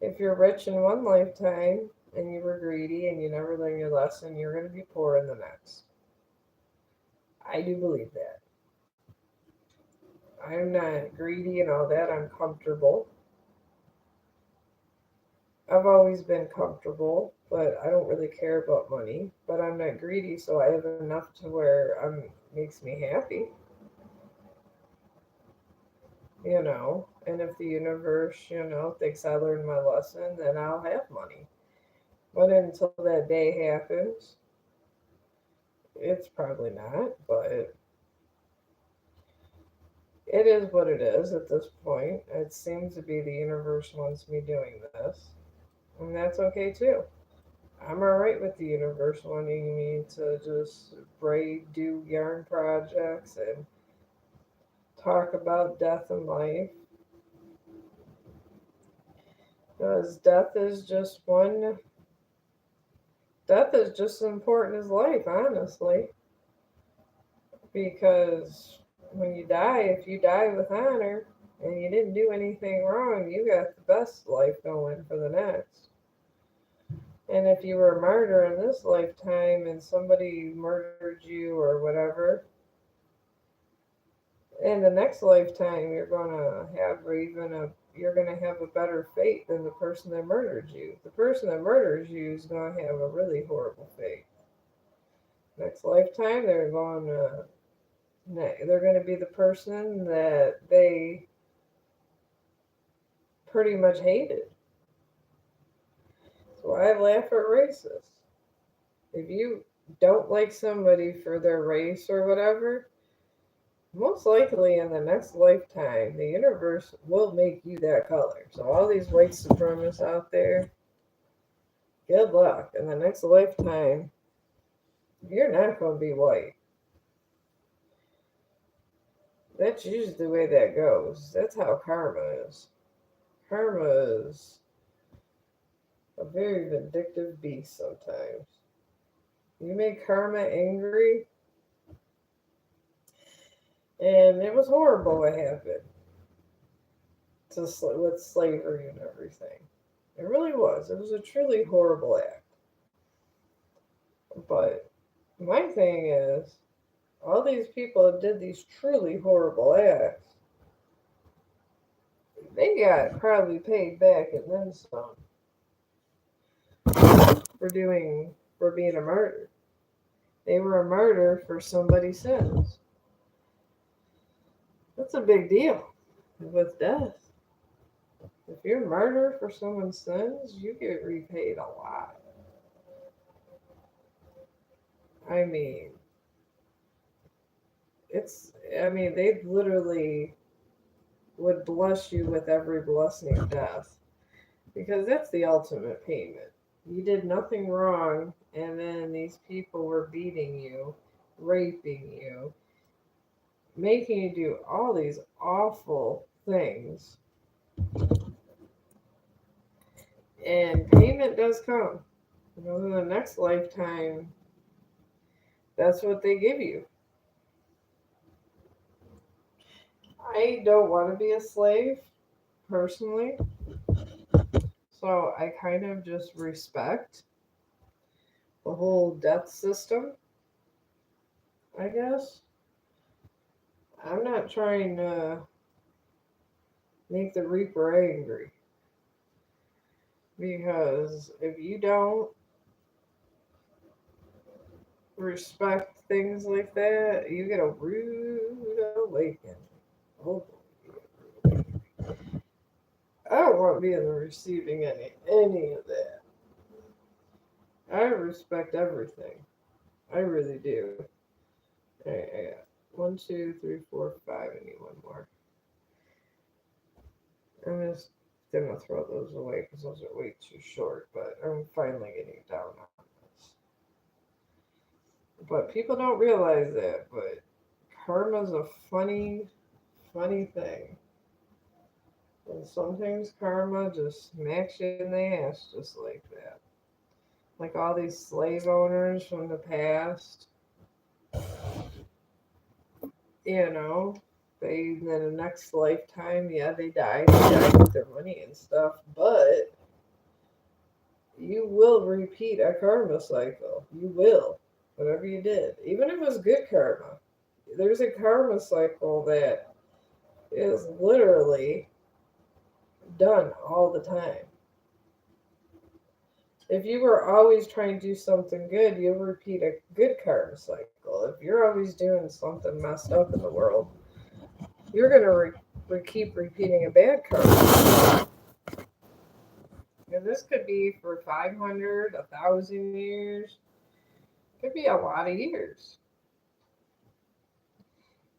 if you're rich in one lifetime and you were greedy and you never learned your lesson, you're going to be poor in the next. I do believe that. I'm not greedy and all that. I'm comfortable. I've always been comfortable, but I don't really care about money. But I'm not greedy, so I have enough to where makes me happy, And if the universe, thinks I learned my lesson, then I'll have money. But until that day happens, it's probably not. But it is what it is at this point. It seems to be the universe wants me doing this, and that's okay too. I'm alright with the universe wanting me to just braid, do yarn projects, and talk about death and life. Because death is just as important as life, honestly. Because when you die, if you die with honor and you didn't do anything wrong, you got the best life going for the next. And if you were a martyr in this lifetime and somebody murdered you or whatever, in the next lifetime you're gonna have a better fate than the person that murdered you. The person that murders you is gonna have a really horrible fate. Next lifetime they're gonna be the person that they pretty much hated. So I laugh at racists. If you don't like somebody for their race or whatever, most likely in the next lifetime, the universe will make you that color. So, all these white supremacists out there, good luck. In the next lifetime, you're not going to be white. That's usually the way that goes. That's how karma is. Karma is a very vindictive beast sometimes. You make karma angry, and it was horrible what happened with slavery and everything. It really was. It was a truly horrible act. But my thing is, all these people that did these truly horrible acts, they got probably paid back and then some for being a martyr. They were a martyr for somebody's sins. That's a big deal with death. If you're a martyr for someone's sins, you get repaid a lot. I mean, they literally would bless you with every blessing of death because that's the ultimate payment. You did nothing wrong, and then these people were beating you, raping you, making you do all these awful things. And payment does come. In the next lifetime, that's what they give you. I don't want to be a slave, personally. So I kind of just respect the whole death system, I guess. I'm not trying to make the Reaper angry. Because if you don't respect things like that, you get a rude awakening. Oh, I don't want to be in the receiving any of that. I respect everything. I really do. Alright, I got one, two, three, four, five. I need one more. I'm just gonna throw those away because those are way too short. But I'm finally getting down on this. But people don't realize that. But karma's a funny thing. And sometimes karma just smacks you in the ass just like that. Like all these slave owners from the past, you know, they in the next lifetime, yeah, they died with their money and stuff, but you will repeat a karma cycle. You will, whatever you did, even if it was good karma. There's a karma cycle that is literally done all the time. If you were always trying to do something good, you'll repeat a good karma cycle. If you're always doing something messed up in the world, you're going to keep repeating a bad karma. And this could be for 500, 1,000 years. Could be a lot of years.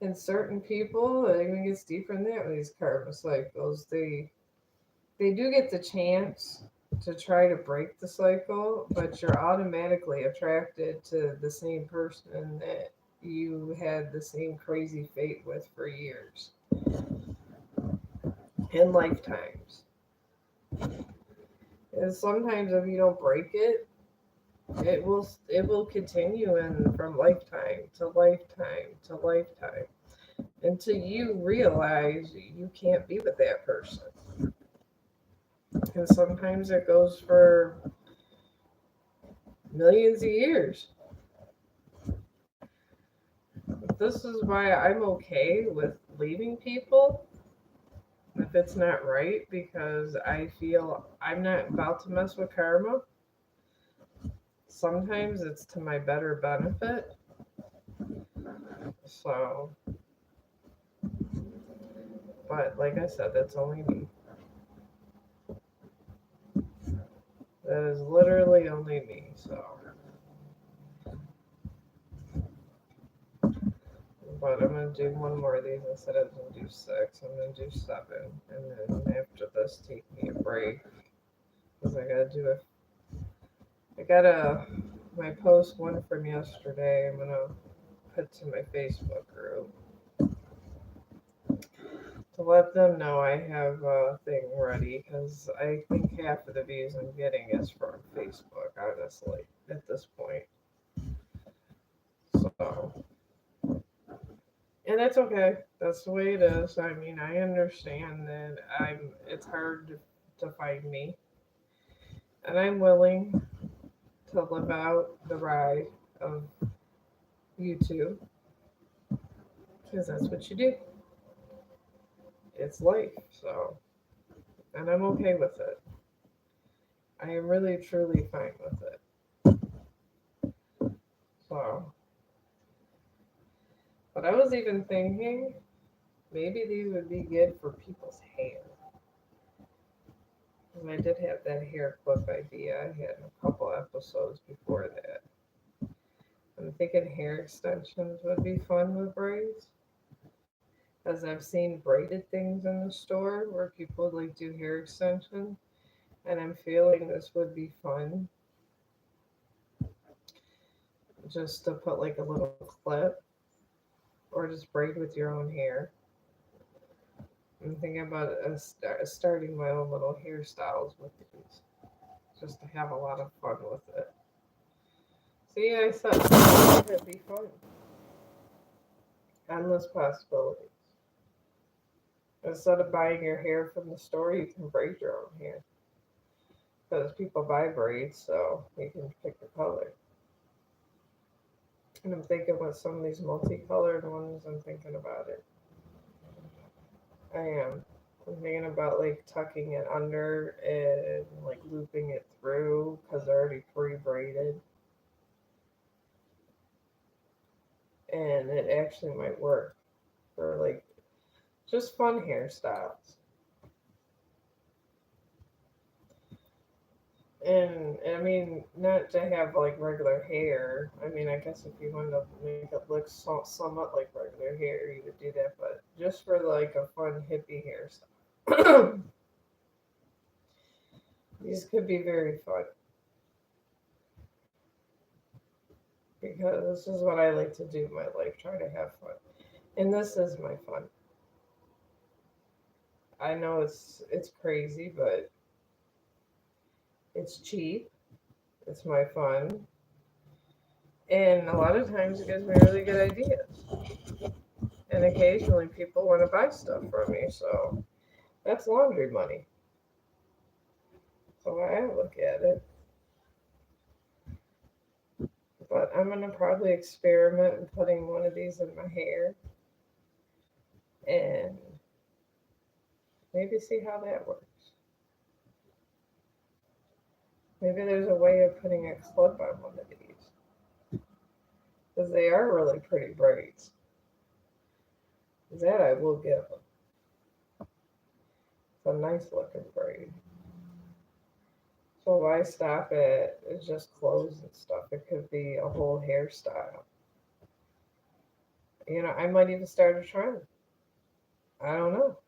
And certain people, it even gets deeper than that with these karma cycles. They do get the chance to try to break the cycle, but you're automatically attracted to the same person that you had the same crazy fate with for years and lifetimes. And sometimes if you don't break it, it will continue in from lifetime to lifetime to lifetime until you realize you can't be with that person. And sometimes it goes for millions of years. This is why I'm okay with leaving people if it's not right because I feel I'm not about to mess with karma. Sometimes it's to my better benefit. So, but like I said, that's only me. That is literally only me. So, but I'm gonna do one more of these instead of do six. I'm gonna do seven, and then after this, take me a break because I gotta do it. I got my post one from yesterday. I'm gonna put to my Facebook group to let them know I have a thing ready because I think half of the views I'm getting is from Facebook, honestly, at this point. So, and that's okay. That's the way it is. I mean, I understand that it's hard to find me, and I'm willing to live out the ride of YouTube because that's what you do. It's life. So, and I'm okay with it. I am really truly fine with it. So, but I was even thinking maybe these would be good for people's hair. And I did have that hair clip idea. I had a couple episodes before that. I'm thinking hair extensions would be fun with braids. As I've seen braided things in the store where people like do hair extensions, and I'm feeling this would be fun just to put like a little clip or just braid with your own hair. I'm thinking about starting my own little hairstyles with these, just to have a lot of fun with it. See, I said it'd be fun. Endless possibilities. Instead of buying your hair from the store, you can braid your own hair. Because people buy braids, so you can pick the color. And I'm thinking with some of these multicolored ones, I'm thinking about it. I am. I'm thinking about like tucking it under and like looping it through because they're already pre-braided, and it actually might work for like just fun hairstyles. And I mean, not to have like regular hair. I mean, I guess if you wanted to make it look somewhat like regular hair, you would do that. But just for like a fun hippie hairstyle, these could be very fun because this is what I like to do in my life, try to have fun. And this is my fun. I know it's crazy, but it's cheap. It's my fun, and a lot of times it gives me really good ideas. And occasionally people want to buy stuff from me, so that's laundry money. So I look at it, but I'm gonna probably experiment in putting one of these in my hair and maybe see how that works. Maybe there's a way of putting a clip on one of these because they are really pretty braids. That I will give them. It's a nice looking braid. So why stop at just clothes and stuff? It could be a whole hairstyle. I might even start a trend. I don't know.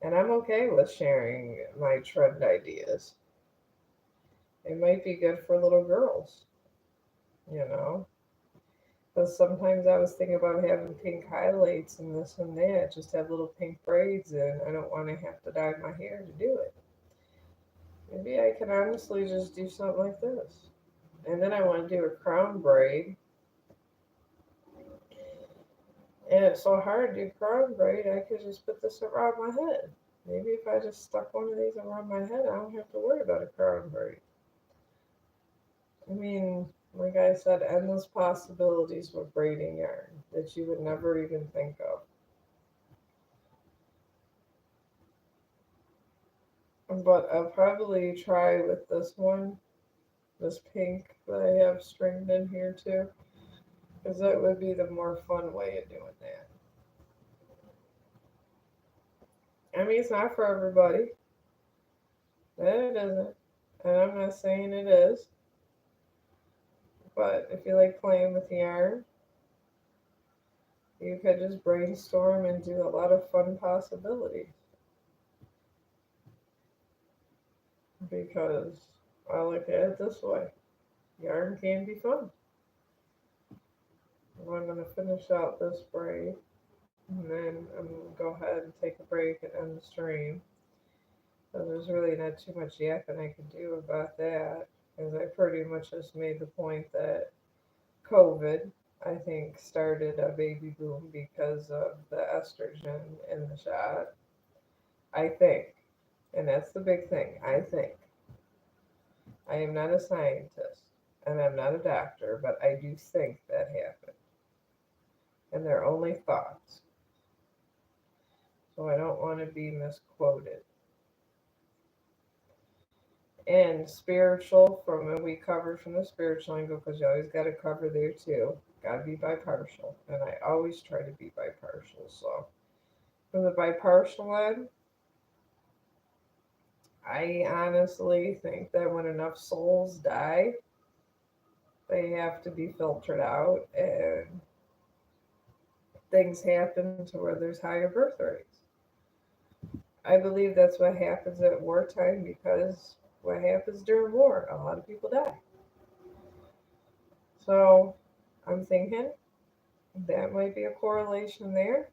And I'm okay with sharing my trend ideas. It might be good for little girls, you know? Because sometimes I was thinking about having pink highlights and this and that, just have little pink braids, and I don't want to have to dye my hair to do it. Maybe I can honestly just do something like this. And then I want to do a crown braid. And it's so hard to do crown braid, I could just put this around my head. Maybe if I just stuck one of these around my head, I don't have to worry about a crown braid. I mean, like I said, endless possibilities with braiding yarn that you would never even think of. But I'll probably try with this one, this pink that I have stringed in here too, because that would be the more fun way of doing that. I mean, it's not for everybody. That it isn't. And I'm not saying it is. But if you like playing with yarn, you could just brainstorm and do a lot of fun possibilities. Because I look at it this way, yarn can be fun. Well, I'm going to finish out this braid, and then I'm going to go ahead and take a break and end the stream. So there's really not too much yapping I can do about that, because I pretty much just made the point that COVID, I think, started a baby boom because of the estrogen in the shot. I think. And that's the big thing. I think. I am not a scientist and I'm not a doctor, but I do think that happened. And they're only thoughts. So I don't want to be misquoted. And spiritual, from when we cover from the spiritual angle, because you always got to cover there too. Got to be bipartial. And I always try to be bipartial. So from the bipartial end, I honestly think that when enough souls die, they have to be filtered out and things happen to where there's higher birth rates. I believe that's what happens at wartime because what happens during war, a lot of people die. So I'm thinking that might be a correlation there.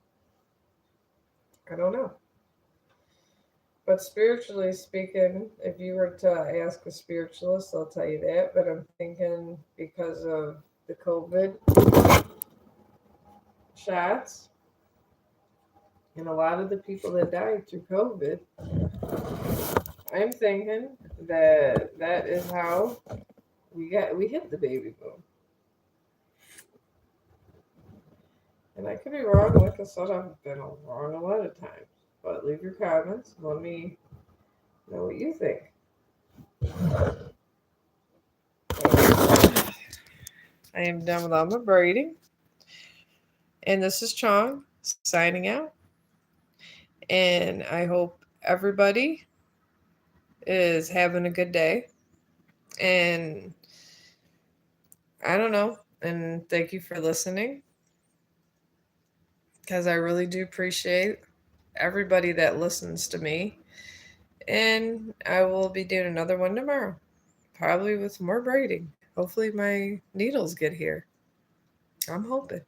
I don't know. But spiritually speaking, if you were to ask a spiritualist, they'll tell you that. But I'm thinking because of the COVID shots and a lot of the people that died through COVID, I'm thinking that that is how we hit the baby boom. And I could be wrong. Like I said, I've been wrong a lot of times. But leave your comments. Let me know what you think. I am done with all my braiding. And this is Chong signing out. And I hope everybody is having a good day. And I don't know. And thank you for listening because I really do appreciate everybody that listens to me. And I will be doing another one tomorrow, probably with more braiding. Hopefully, my needles get here. I'm hoping.